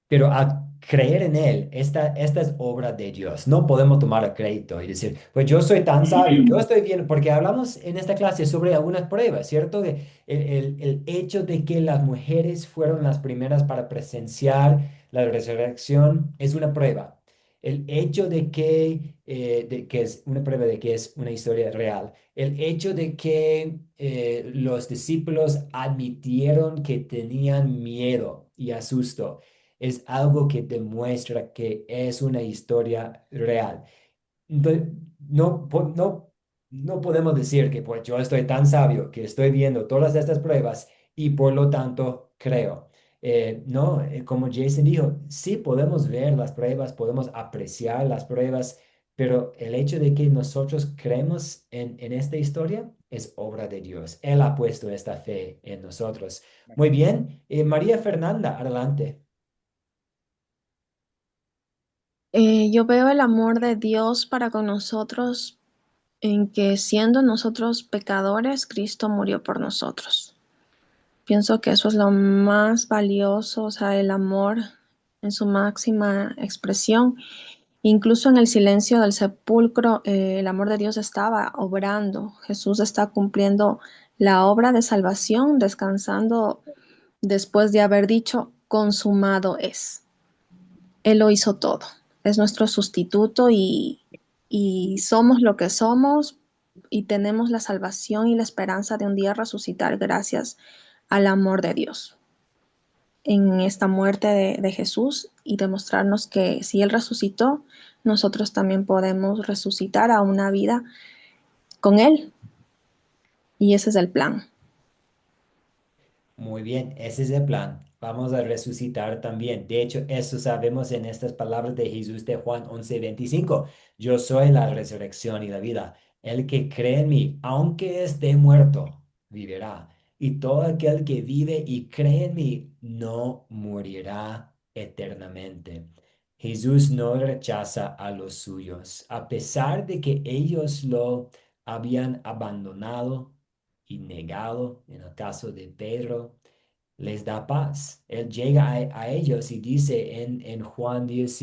pero al creer en Él, esta es obra de Dios. No podemos tomar el crédito y decir, pues yo soy tan sabio, yo estoy bien, porque hablamos en esta clase sobre algunas pruebas, ¿cierto? El hecho de que las mujeres fueron las primeras para presenciar la resurrección es una prueba. El hecho de que es una prueba de que es una historia real. El hecho de que los discípulos admitieron que tenían miedo y asusto es algo que demuestra que es una historia real. Entonces, no podemos decir que pues yo estoy tan sabio que estoy viendo todas estas pruebas y por lo tanto creo. No, como Jason dijo, sí podemos ver las pruebas, podemos apreciar las pruebas, pero el hecho de que nosotros creemos en esta historia es obra de Dios. Él ha puesto esta fe en nosotros. Muy bien, María Fernanda, adelante. Yo veo el amor de Dios para con nosotros en que siendo nosotros pecadores, Cristo murió por nosotros. Pienso que eso es lo más valioso, o sea, el amor en su máxima expresión. Incluso en el silencio del sepulcro, el amor de Dios estaba obrando. Jesús está cumpliendo la obra de salvación, descansando después de haber dicho, consumado es. Él lo hizo todo. Es nuestro sustituto y somos lo que somos y tenemos la salvación y la esperanza de un día resucitar gracias al amor de Dios en esta muerte de Jesús y demostrarnos que si Él resucitó, nosotros también podemos resucitar a una vida con Él. Y ese es el plan. Muy bien, ese es el plan. Vamos a resucitar también. De hecho, eso sabemos en estas palabras de Jesús de Juan 11:25. Yo soy la resurrección y la vida. El que cree en mí, aunque esté muerto, vivirá. Y todo aquel que vive y cree en mí, no morirá eternamente. Jesús no rechaza a los suyos, a pesar de que ellos lo habían abandonado y negado, en el caso de Pedro, les da paz. Él llega a ellos y dice en Juan 10,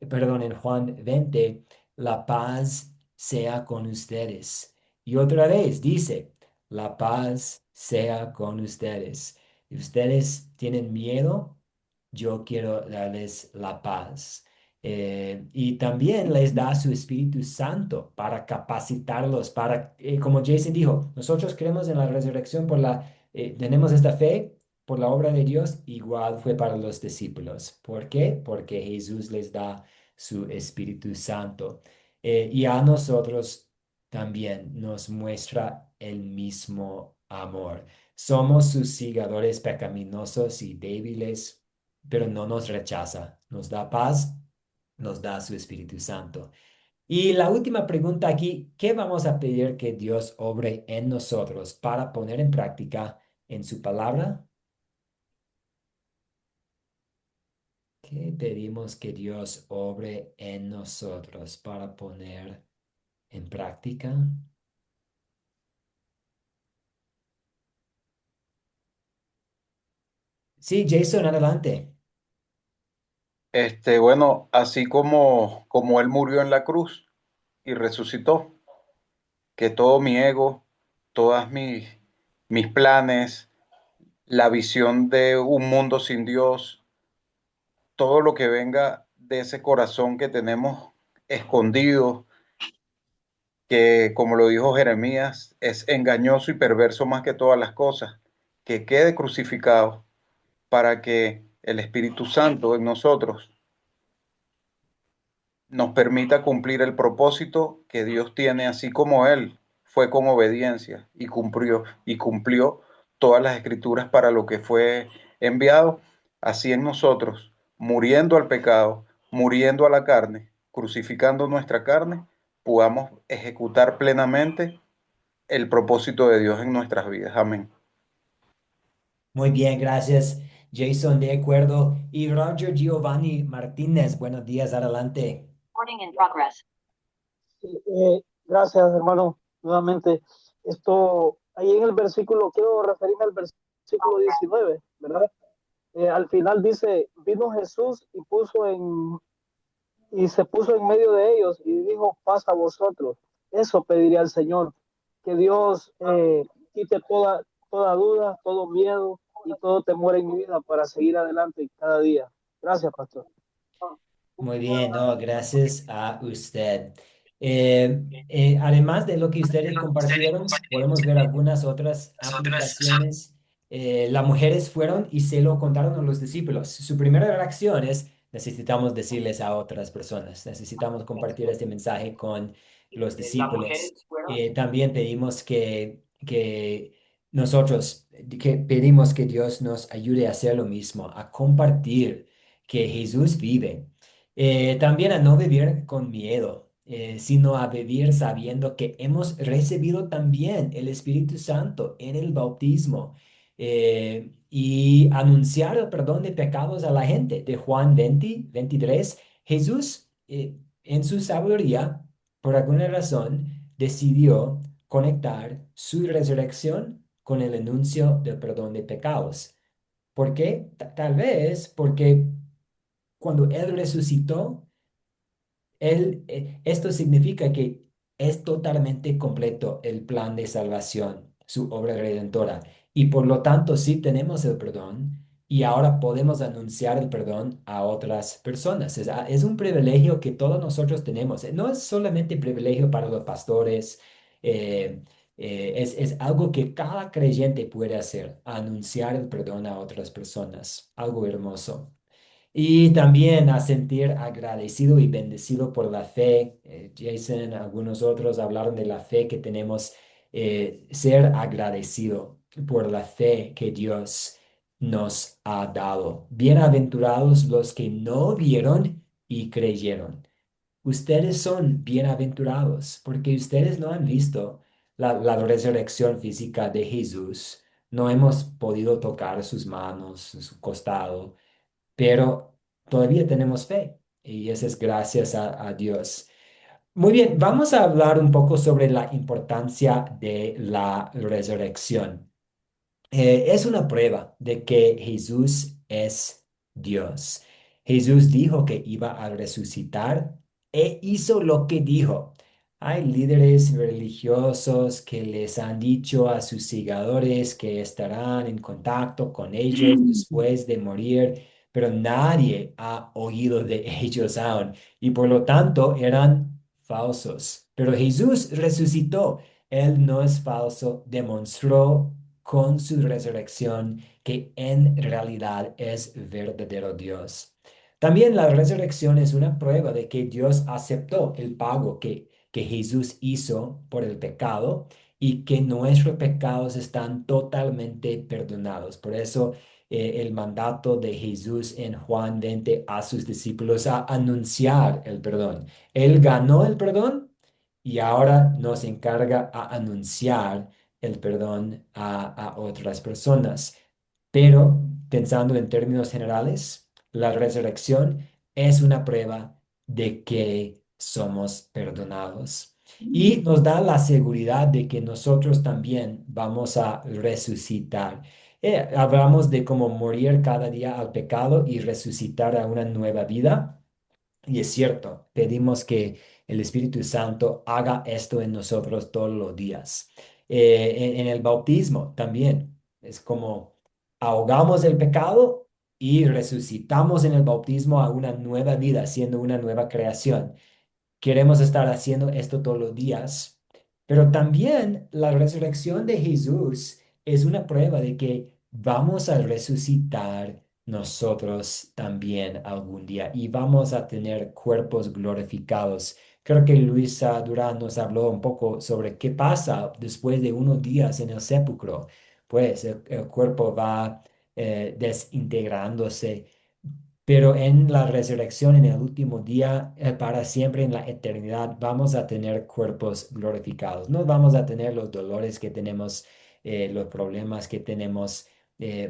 perdón, en Juan 20, la paz sea con ustedes. Y otra vez dice, la paz sea con ustedes. Si ustedes tienen miedo, yo quiero darles la paz. Y también les da su Espíritu Santo para capacitarlos, como Jason dijo, nosotros creemos en la resurrección tenemos esta fe por la obra de Dios, igual fue para los discípulos. ¿Por qué? Porque Jesús les da su Espíritu Santo. Y a nosotros también nos muestra el mismo amor. Somos sus sigadores pecaminosos y débiles, pero no nos rechaza, nos da paz, nos da su Espíritu Santo. Y la última pregunta aquí, ¿qué vamos a pedir que Dios obre en nosotros para poner en práctica en su palabra? ¿Qué pedimos que Dios obre en nosotros para poner en práctica? Sí, Jason, adelante. Bueno, así como Él murió en la cruz y resucitó, que todo mi ego, todas mis planes, la visión de un mundo sin Dios, todo lo que venga de ese corazón que tenemos escondido, que como lo dijo Jeremías, es engañoso y perverso más que todas las cosas, que quede crucificado para que el Espíritu Santo en nosotros nos permita cumplir el propósito que Dios tiene, así como Él fue con obediencia y cumplió todas las escrituras para lo que fue enviado, así en nosotros, muriendo al pecado, muriendo a la carne, crucificando nuestra carne, podamos ejecutar plenamente el propósito de Dios en nuestras vidas. Amén. Muy bien, gracias, Jason, de acuerdo. Y Roger Giovanni Martínez, buenos días, adelante. Gracias, hermano, nuevamente. Ahí en el versículo, quiero referirme al versículo 19, ¿verdad? Al final dice, vino Jesús y se puso en medio de ellos y dijo, paz a vosotros. Eso pediría al Señor, que Dios quite toda duda, todo miedo y todo temor en mi vida para seguir adelante cada día. Gracias, pastor. Muy bien, no, gracias a usted. Además de lo que ustedes compartieron, podemos ver algunas otras aplicaciones. Las mujeres fueron y se lo contaron a los discípulos. Su primera reacción es, necesitamos decirles a otras personas, necesitamos compartir este mensaje con los discípulos. También pedimos que nosotros, que pedimos que Dios nos ayude a hacer lo mismo, a compartir que Jesús vive también a no vivir con miedo. sino a vivir sabiendo que hemos recibido también el Espíritu Santo en el bautismo y anunciar el perdón de pecados a la gente. De Juan 20, 23, Jesús, en su sabiduría, por alguna razón, decidió conectar su resurrección con el anuncio del perdón de pecados. ¿Por qué? Tal vez porque cuando Él resucitó, esto significa que es totalmente completo el plan de salvación, su obra redentora. Y por lo tanto, sí tenemos el perdón y ahora podemos anunciar el perdón a otras personas. Es un privilegio que todos nosotros tenemos. No es solamente privilegio para los pastores, eh, es algo que cada creyente puede hacer, anunciar el perdón a otras personas. Algo hermoso. Y también a sentir agradecido y bendecido por la fe. Jason, algunos otros hablaron de la fe que tenemos, ser agradecido por la fe que Dios nos ha dado. Bienaventurados los que no vieron y creyeron. Ustedes son bienaventurados porque ustedes no han visto la resurrección física de Jesús. No hemos podido tocar sus manos, su costado, pero todavía tenemos fe y eso es gracias a Dios. Muy bien, vamos a hablar un poco sobre la importancia de la resurrección. Es una prueba de que Jesús es Dios. Jesús dijo que iba a resucitar e hizo lo que dijo. Hay líderes religiosos que les han dicho a sus seguidores que estarán en contacto con ellos después de morir, pero nadie ha oído de ellos aún y por lo tanto eran falsos. Pero Jesús resucitó. Él no es falso, demostró con su resurrección que en realidad es verdadero Dios. También la resurrección es una prueba de que Dios aceptó el pago que Jesús hizo por el pecado y que nuestros pecados están totalmente perdonados. Por eso el mandato de Jesús en Juan 20 a sus discípulos a anunciar el perdón. Él ganó el perdón y ahora nos encarga a anunciar el perdón a otras personas. Pero pensando en términos generales, la resurrección es una prueba de que somos perdonados y nos da la seguridad de que nosotros también vamos a resucitar. Hablamos de cómo morir cada día al pecado y resucitar a una nueva vida. Y es cierto, pedimos que el Espíritu Santo haga esto en nosotros todos los días. En el bautismo también es como ahogamos el pecado y resucitamos en el bautismo a una nueva vida, siendo una nueva creación. Queremos estar haciendo esto todos los días, pero también la resurrección de Jesús es una prueba de que vamos a resucitar nosotros también algún día y vamos a tener cuerpos glorificados. Creo que Luisa Durán nos habló un poco sobre qué pasa después de unos días en el sepulcro. Pues el cuerpo va desintegrándose, pero en la resurrección, en el último día, para siempre en la eternidad, vamos a tener cuerpos glorificados. No vamos a tener los dolores que tenemos, los problemas que tenemos.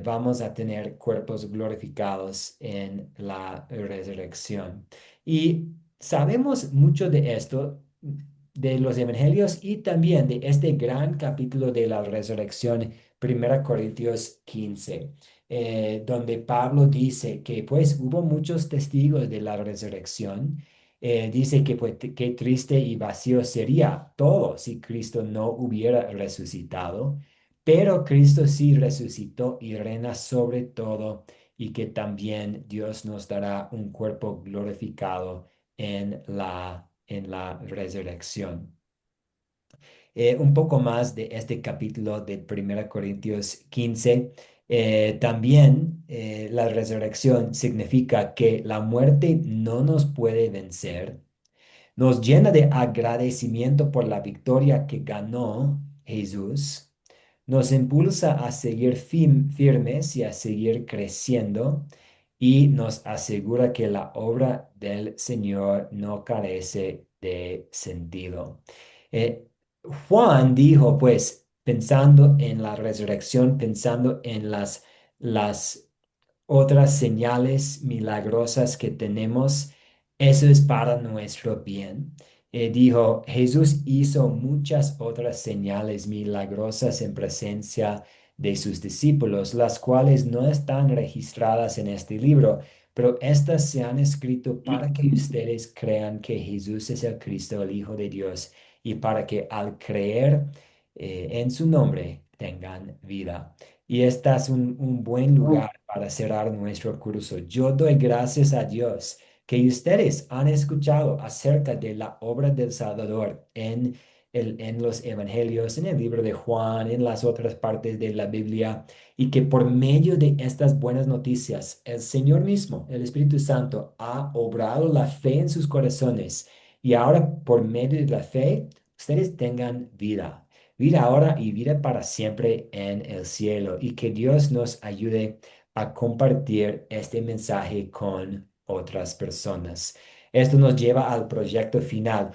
Vamos a tener cuerpos glorificados en la resurrección. Y sabemos mucho de esto, de los evangelios y también de este gran capítulo de la resurrección, 1 Corintios 15, donde Pablo dice que pues hubo muchos testigos de la resurrección. Dice que pues qué triste y vacío sería todo si Cristo no hubiera resucitado, pero Cristo sí resucitó y reina sobre todo y que también Dios nos dará un cuerpo glorificado en la resurrección. Un poco más de este capítulo de 1 Corintios 15. También la resurrección significa que la muerte no nos puede vencer. Nos llena de agradecimiento por la victoria que ganó Jesús. Nos impulsa a seguir firmes y a seguir creciendo y nos asegura que la obra del Señor no carece de sentido. Eh, Juan dijo, pues, pensando en la resurrección, pensando en las otras señales milagrosas que tenemos, eso es para nuestro bien. Dijo, Jesús hizo muchas otras señales milagrosas en presencia de sus discípulos, las cuales no están registradas en este libro, pero estas se han escrito para que ustedes crean que Jesús es el Cristo, el Hijo de Dios, y para que al creer en su nombre tengan vida. Y este es un buen lugar para cerrar nuestro curso. Yo doy gracias a Dios que ustedes han escuchado acerca de la obra del Salvador en los evangelios, en el libro de Juan, en las otras partes de la Biblia, y que por medio de estas buenas noticias, el Señor mismo, el Espíritu Santo, ha obrado la fe en sus corazones. Y ahora, por medio de la fe, ustedes tengan vida, vida ahora y vida para siempre en el cielo. Y que Dios nos ayude a compartir este mensaje con otras personas. Esto nos lleva al proyecto final.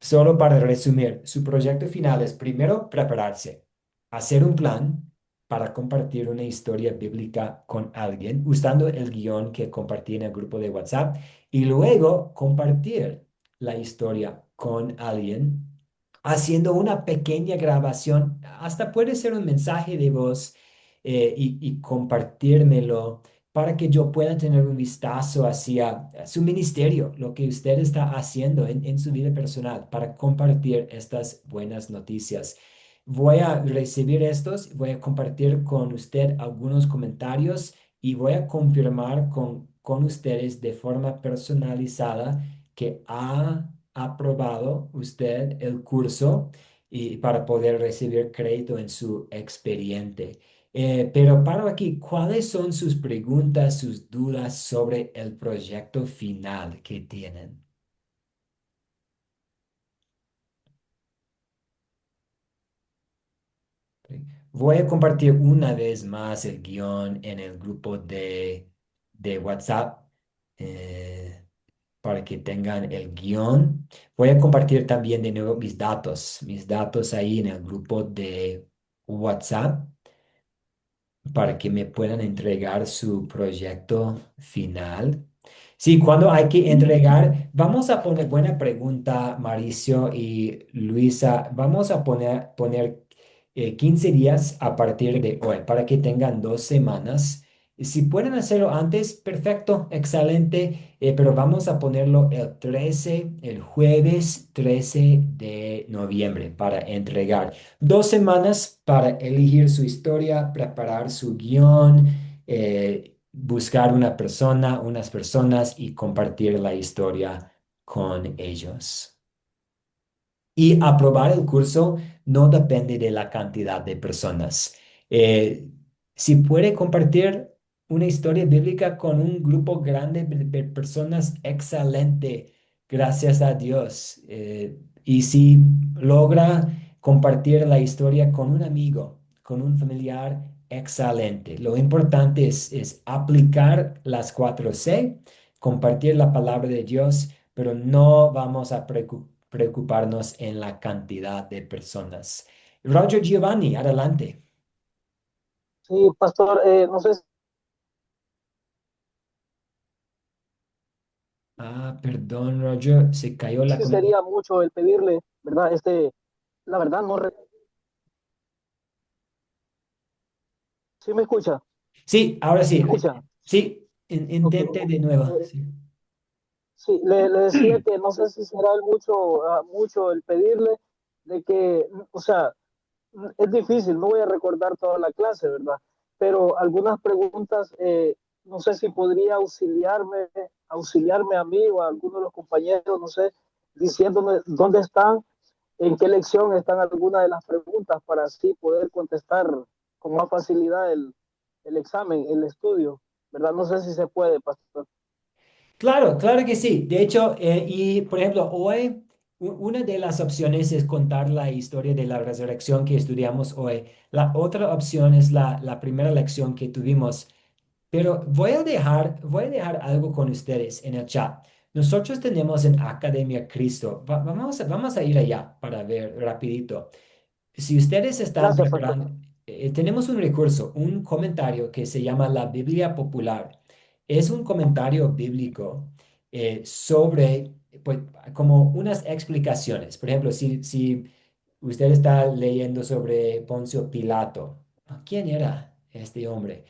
Solo para resumir, su proyecto final es primero prepararse, hacer un plan para compartir una historia bíblica con alguien usando el guión que compartí en el grupo de WhatsApp y luego compartir la historia con alguien haciendo una pequeña grabación, hasta puede ser un mensaje de voz y compartírmelo para que yo pueda tener un vistazo hacia su ministerio, lo que usted está haciendo en su vida personal para compartir estas buenas noticias. Voy a recibir estos, voy a compartir con usted algunos comentarios y voy a confirmar con ustedes de forma personalizada que ha aprobado usted el curso y para poder recibir crédito en su expediente. Pero paro aquí, ¿cuáles son sus preguntas, sus dudas sobre el proyecto final que tienen? Sí. Voy a compartir una vez más el guión en el grupo de WhatsApp para que tengan el guión. Voy a compartir también de nuevo mis datos ahí en el grupo de WhatsApp para que me puedan entregar su proyecto final. Sí, cuando hay que entregar, vamos a poner, buena pregunta, Mauricio y Luisa, vamos a poner 15 días a partir de hoy para que tengan 2 semanas. Si pueden hacerlo antes, perfecto, excelente, pero vamos a ponerlo el jueves 13 de noviembre para entregar. 2 semanas para elegir su historia, preparar su guión, buscar una persona, unas personas y compartir la historia con ellos. Y aprobar el curso no depende de la cantidad de personas. Eh, si puede compartir una historia bíblica con un grupo grande de personas, excelente, gracias a Dios. Y si logra compartir la historia con un amigo, con un familiar, excelente. Lo importante es aplicar las 4C, compartir la palabra de Dios, pero no vamos a preocuparnos en la cantidad de personas. Roger Giovanni, adelante. Sí, pastor, no sé Ah, perdón, Roger, se cayó la si conexión. sería mucho el pedirle, ¿verdad? La verdad, ¿sí me escucha? Sí, ahora ¿Sí me sí. escucha? Sí, Ok. intente de nuevo. Eh, Sí. sí, le decía que no sé si será mucho el pedirle de que, o sea, es difícil, no voy a recordar toda la clase, ¿verdad? Pero algunas preguntas, no sé si podría auxiliarme a mí o a alguno de los compañeros, no sé, diciéndome dónde están, en qué lección están algunas de las preguntas para así poder contestar con más facilidad el examen, el estudio, ¿verdad? No sé si se puede, pastor. Claro, claro que sí. De hecho, y por ejemplo, hoy una de las opciones es contar la historia de la resurrección que estudiamos hoy. La otra opción es la primera lección que tuvimos. Pero voy a dejar algo con ustedes en el chat. Nosotros tenemos en Academia Cristo, vamos a ir allá para ver rapidito. Si ustedes están Gracias, pastor. preparando, tenemos un recurso, un comentario que se llama la Biblia Popular. Es un comentario bíblico sobre, pues, como unas explicaciones. Por ejemplo, si usted está leyendo sobre Poncio Pilato, ¿quién era este hombre?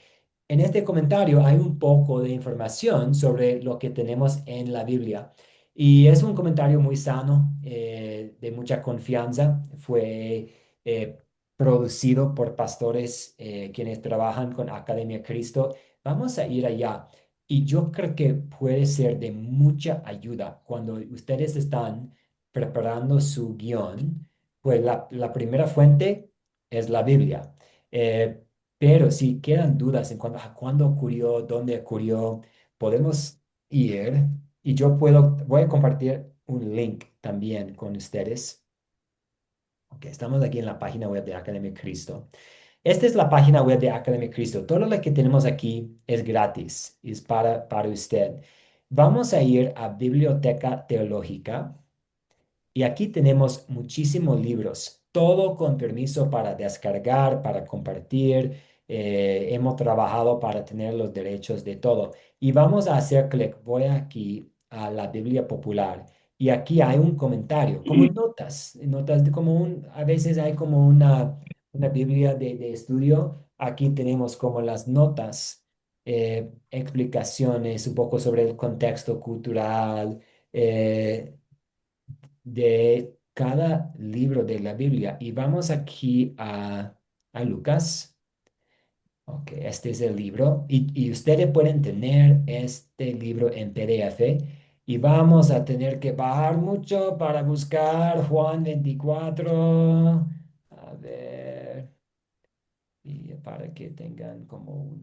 En este comentario hay un poco de información sobre lo que tenemos en la Biblia y es un comentario muy sano, de mucha confianza. Fue eh, producido por pastores quienes trabajan con Academia Cristo. Vamos a ir allá y yo creo que puede ser de mucha ayuda cuando ustedes están preparando su guión. Pues la primera fuente es la Biblia. Eh, pero si quedan dudas en cuanto a cuándo ocurrió, dónde ocurrió, podemos ir y voy a compartir un link también con ustedes. Ok, estamos aquí en la página web de Academia Cristo. Esta es la página web de Academia Cristo. Todo lo que tenemos aquí es gratis, es para usted. Vamos a ir a Biblioteca Teológica. Y aquí tenemos muchísimos libros, todo con permiso para descargar, para compartir. Hemos trabajado para tener los derechos de todo. Y vamos a hacer clic. Voy aquí a la Biblia Popular. Y aquí hay un comentario, como notas a veces hay como una Biblia de estudio. Aquí tenemos como las notas, explicaciones un poco sobre el contexto cultural, eh, de cada libro de la Biblia. Y vamos aquí a Lucas. Ok, este es el libro. Y ustedes pueden tener este libro en PDF. Y vamos a tener que bajar mucho para buscar Juan 24. A ver, y para que tengan como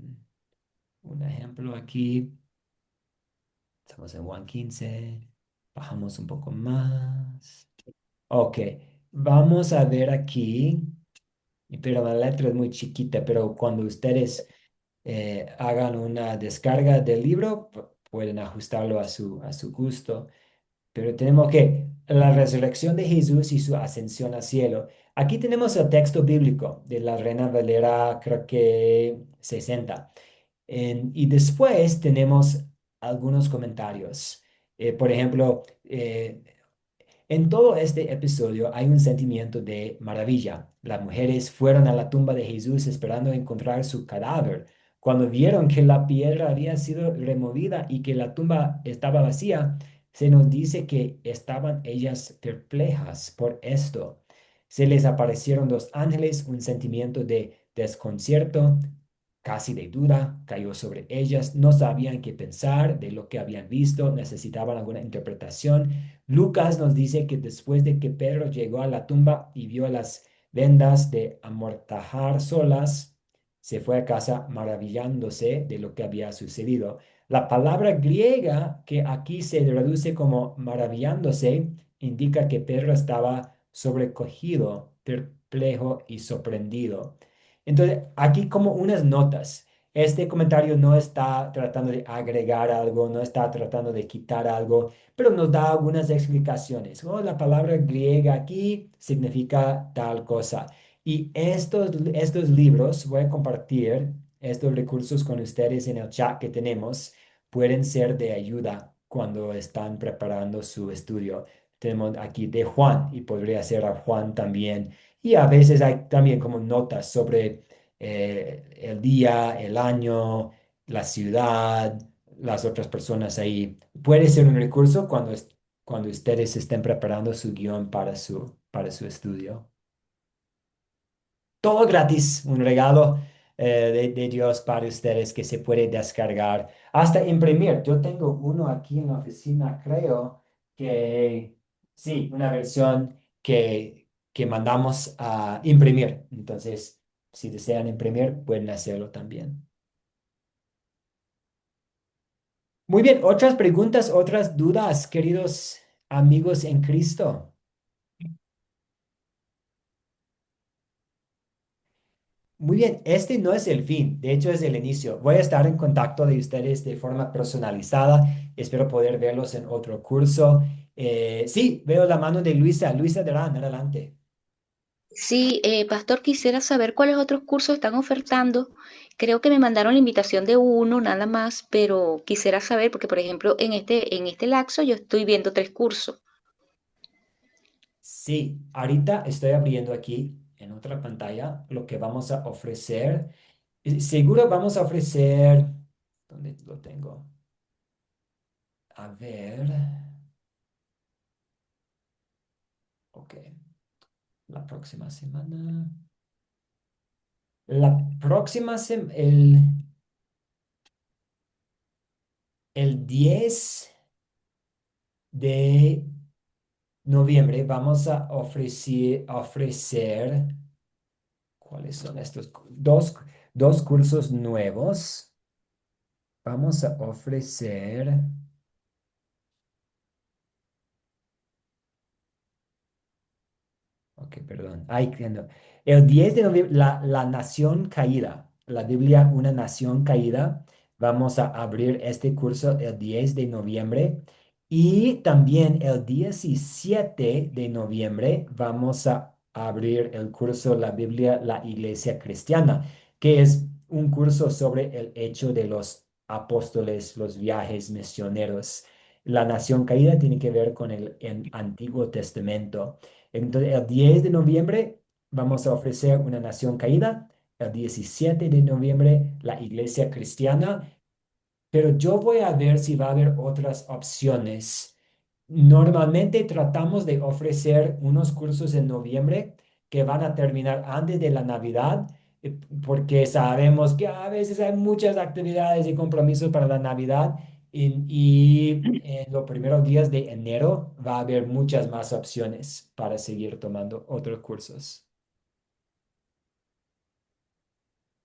un ejemplo aquí. Estamos en Juan 15. Bajamos un poco más. Ok, vamos a ver aquí, pero la letra es muy chiquita, pero cuando ustedes hagan una descarga del libro, pueden ajustarlo a su gusto. Pero tenemos que la resurrección de Jesús y su ascensión al cielo. Aquí tenemos el texto bíblico de la Reina Valera, creo que 60. Y después tenemos algunos comentarios. Por ejemplo, en todo este episodio hay un sentimiento de maravilla. Las mujeres fueron a la tumba de Jesús esperando encontrar su cadáver. Cuando vieron que la piedra había sido removida y que la tumba estaba vacía, se nos dice que estaban ellas perplejas por esto. Se les aparecieron dos ángeles, un sentimiento de desconcierto, casi de duda, cayó sobre ellas. No sabían qué pensar de lo que habían visto, necesitaban alguna interpretación. Lucas nos dice que después de que Pedro llegó a la tumba y vio las vendas de amortajar solas, se fue a casa maravillándose de lo que había sucedido. La palabra griega que aquí se traduce como maravillándose indica que Pedro estaba sobrecogido, perplejo y sorprendido. Entonces, aquí como unas notas. Este comentario no está tratando de agregar algo, no está tratando de quitar algo, pero nos da algunas explicaciones. Oh, la palabra griega aquí significa tal cosa. Y estos libros, voy a compartir estos recursos con ustedes en el chat que tenemos, pueden ser de ayuda cuando están preparando su estudio. Tenemos aquí de Juan y podría ser a Juan también. Y a veces hay también como notas sobre el día, el año, la ciudad, las otras personas ahí. Puede ser un recurso cuando ustedes estén preparando su guión para su estudio. Todo gratis, un regalo de Dios para ustedes que se puede descargar, hasta imprimir. Yo tengo uno aquí en la oficina, creo que sí, una versión que mandamos a imprimir. Entonces, si desean imprimir, pueden hacerlo también. Muy bien, otras preguntas, otras dudas, queridos amigos en Cristo. Muy bien, este no es el fin, de hecho es el inicio. Voy a estar en contacto de ustedes de forma personalizada. Espero poder verlos en otro curso. Sí, veo la mano de Luisa. Luisa Derán, adelante. Sí, pastor, quisiera saber cuáles otros cursos están ofertando. Creo que me mandaron la invitación de uno nada más, pero quisiera saber, porque por ejemplo, en este lapso yo estoy viendo 3 cursos. Sí, ahorita estoy abriendo aquí en otra pantalla lo que vamos a ofrecer. Seguro vamos a ofrecer, ¿dónde lo tengo? A ver, ok, la próxima semana. La próxima semana, el 10 de noviembre vamos a ofrecer, ¿cuáles son estos? Dos cursos nuevos. Vamos a ofrecer, ok, perdón. Ay, que no. El 10 de noviembre, la nación caída, la Biblia, una nación caída. Vamos a abrir este curso el 10 de noviembre. Y también el 17 de noviembre vamos a abrir el curso La Biblia, la Iglesia Cristiana, que es un curso sobre el hecho de los apóstoles, los viajes misioneros. La nación caída tiene que ver con el Antiguo Testamento. Entonces, el 10 de noviembre vamos a ofrecer una nación caída. El 17 de noviembre, la iglesia cristiana. Pero yo voy a ver si va a haber otras opciones. Normalmente tratamos de ofrecer unos cursos en noviembre que van a terminar antes de la Navidad, porque sabemos que a veces hay muchas actividades y compromisos para la Navidad y en los primeros días de enero va a haber muchas más opciones para seguir tomando otros cursos.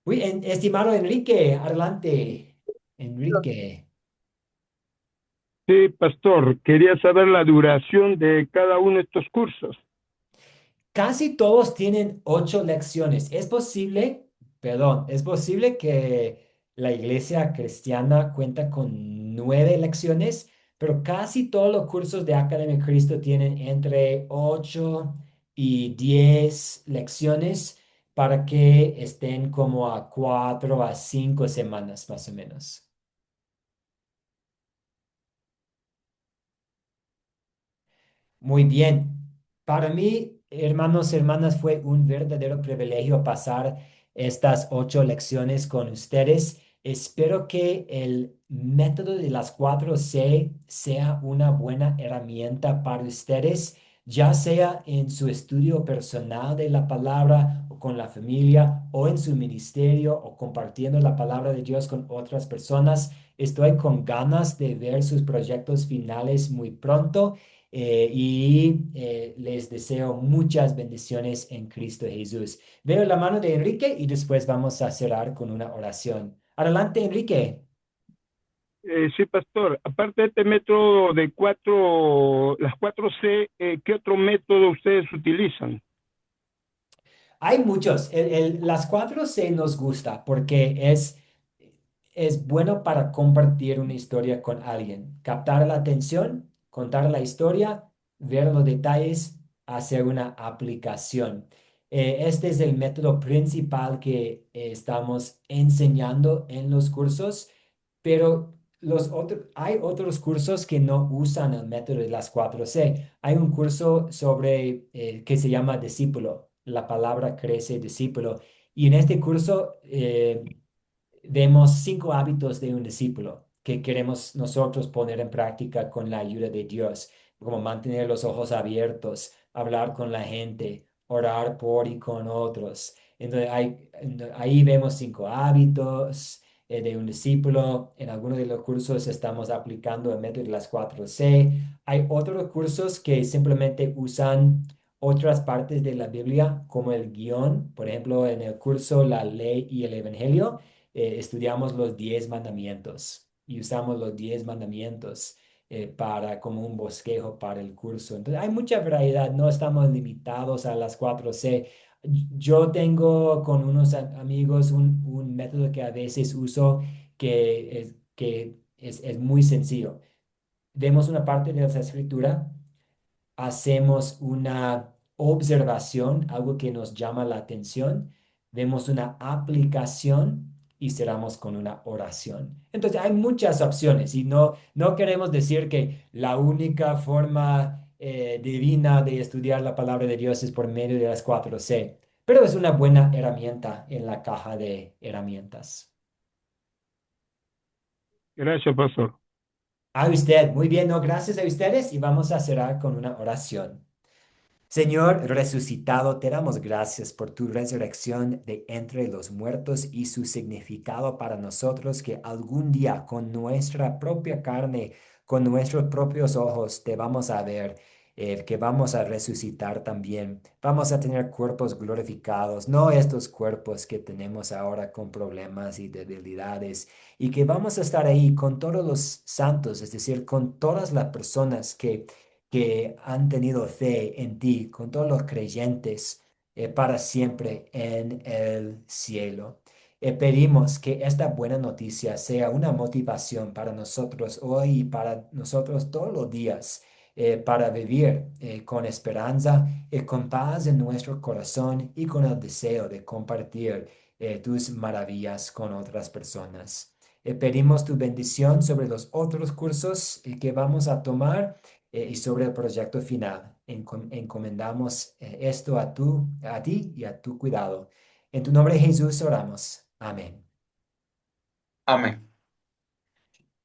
Muy bien, estimado Enrique, adelante. Enrique. Sí, pastor, quería saber la duración de cada uno de estos cursos. Casi todos tienen 8 lecciones. Es posible, perdón, es posible que la iglesia cristiana cuenta con 9 lecciones, pero casi todos los cursos de Academia Cristo tienen entre 8 y 10 lecciones para que estén como a 4 a 5 semanas más o menos. Muy bien. Para mí, hermanos y hermanas, fue un verdadero privilegio pasar estas 8 lecciones con ustedes. Espero que el método de las 4C sea una buena herramienta para ustedes, ya sea en su estudio personal de la palabra o con la familia o en su ministerio o compartiendo la palabra de Dios con otras personas. Estoy con ganas de ver sus proyectos finales muy pronto y les deseo muchas bendiciones en Cristo Jesús. Veo la mano de Enrique y después vamos a cerrar con una oración. Adelante, Enrique. Sí, pastor, aparte de este método de las 4C, ¿qué otro método ustedes utilizan? Hay muchos. Las 4C nos gusta porque es bueno para compartir una historia con alguien, captar la atención, contar la historia, ver los detalles, hacer una aplicación. Este es el método principal que estamos enseñando en los cursos, pero hay otros cursos que no usan el método de las 4C. Hay un curso sobre que se llama discípulo. La palabra crece discípulo. Y en este curso vemos 5 hábitos de un discípulo que queremos nosotros poner en práctica con la ayuda de Dios, como mantener los ojos abiertos, hablar con la gente, orar por y con otros. Entonces, ahí vemos 5 hábitos de un discípulo. En algunos de los cursos estamos aplicando el método de las 4C. Hay otros cursos que simplemente usan otras partes de la Biblia como el guión. Por ejemplo, en el curso La Ley y el Evangelio estudiamos los 10 mandamientos y usamos los 10 mandamientos para como un bosquejo para el curso. Entonces hay mucha variedad, no estamos limitados a las 4C. Yo tengo con unos amigos un método que a veces uso que es muy sencillo. Vemos una parte de esa escritura, hacemos una observación, algo que nos llama la atención, vemos una aplicación y cerramos con una oración. Entonces hay muchas opciones y no queremos decir que la única forma divina de estudiar la palabra de Dios es por medio de las 4C, pero es una buena herramienta en la caja de herramientas. Gracias, pastor. A usted, muy bien, no, gracias a ustedes y vamos a cerrar con una oración. Señor resucitado, te damos gracias por tu resurrección de entre los muertos y su significado para nosotros que algún día con nuestra propia carne, con nuestros propios ojos, te vamos a ver, que vamos a resucitar también. Vamos a tener cuerpos glorificados, no estos cuerpos que tenemos ahora con problemas y debilidades, y que vamos a estar ahí con todos los santos, es decir, con todas las personas que han tenido fe en ti, con todos los creyentes para siempre en el cielo. Pedimos que esta buena noticia sea una motivación para nosotros hoy y para nosotros todos los días, para vivir con esperanza, con paz en nuestro corazón y con el deseo de compartir tus maravillas con otras personas. Pedimos tu bendición sobre los otros cursos que vamos a tomar y sobre el proyecto final. Encomendamos esto a ti y a tu cuidado. En tu nombre, Jesús, oramos. Amén. Amén.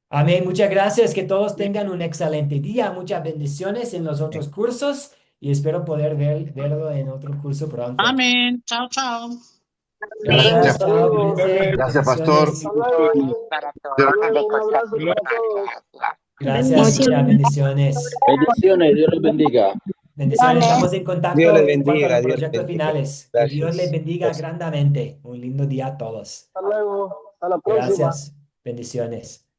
Amén. Muchas gracias. Que todos tengan un excelente día. Muchas bendiciones en los otros cursos y espero poder verlo en otro curso pronto. Amén. Chao, chao. Amén, Gracias. Gracias. hasta Chao. luego. Cuídense. Gracias, pastor. Bendiciones. Hasta luego. Para Hasta todos. luego. Un abrazo para todos. Gracias. Bendiciones. Muchas bendiciones. Bendiciones, Dios los bendiga. Bendiciones. Estamos en Dios les contacto en cuanto a bendiga, los Dios les proyectos bendiga. finales. Que Dios les Gracias. bendiga Gracias. grandemente. Un lindo día a todos. Hasta luego. Hasta la próxima. Gracias. Bendiciones.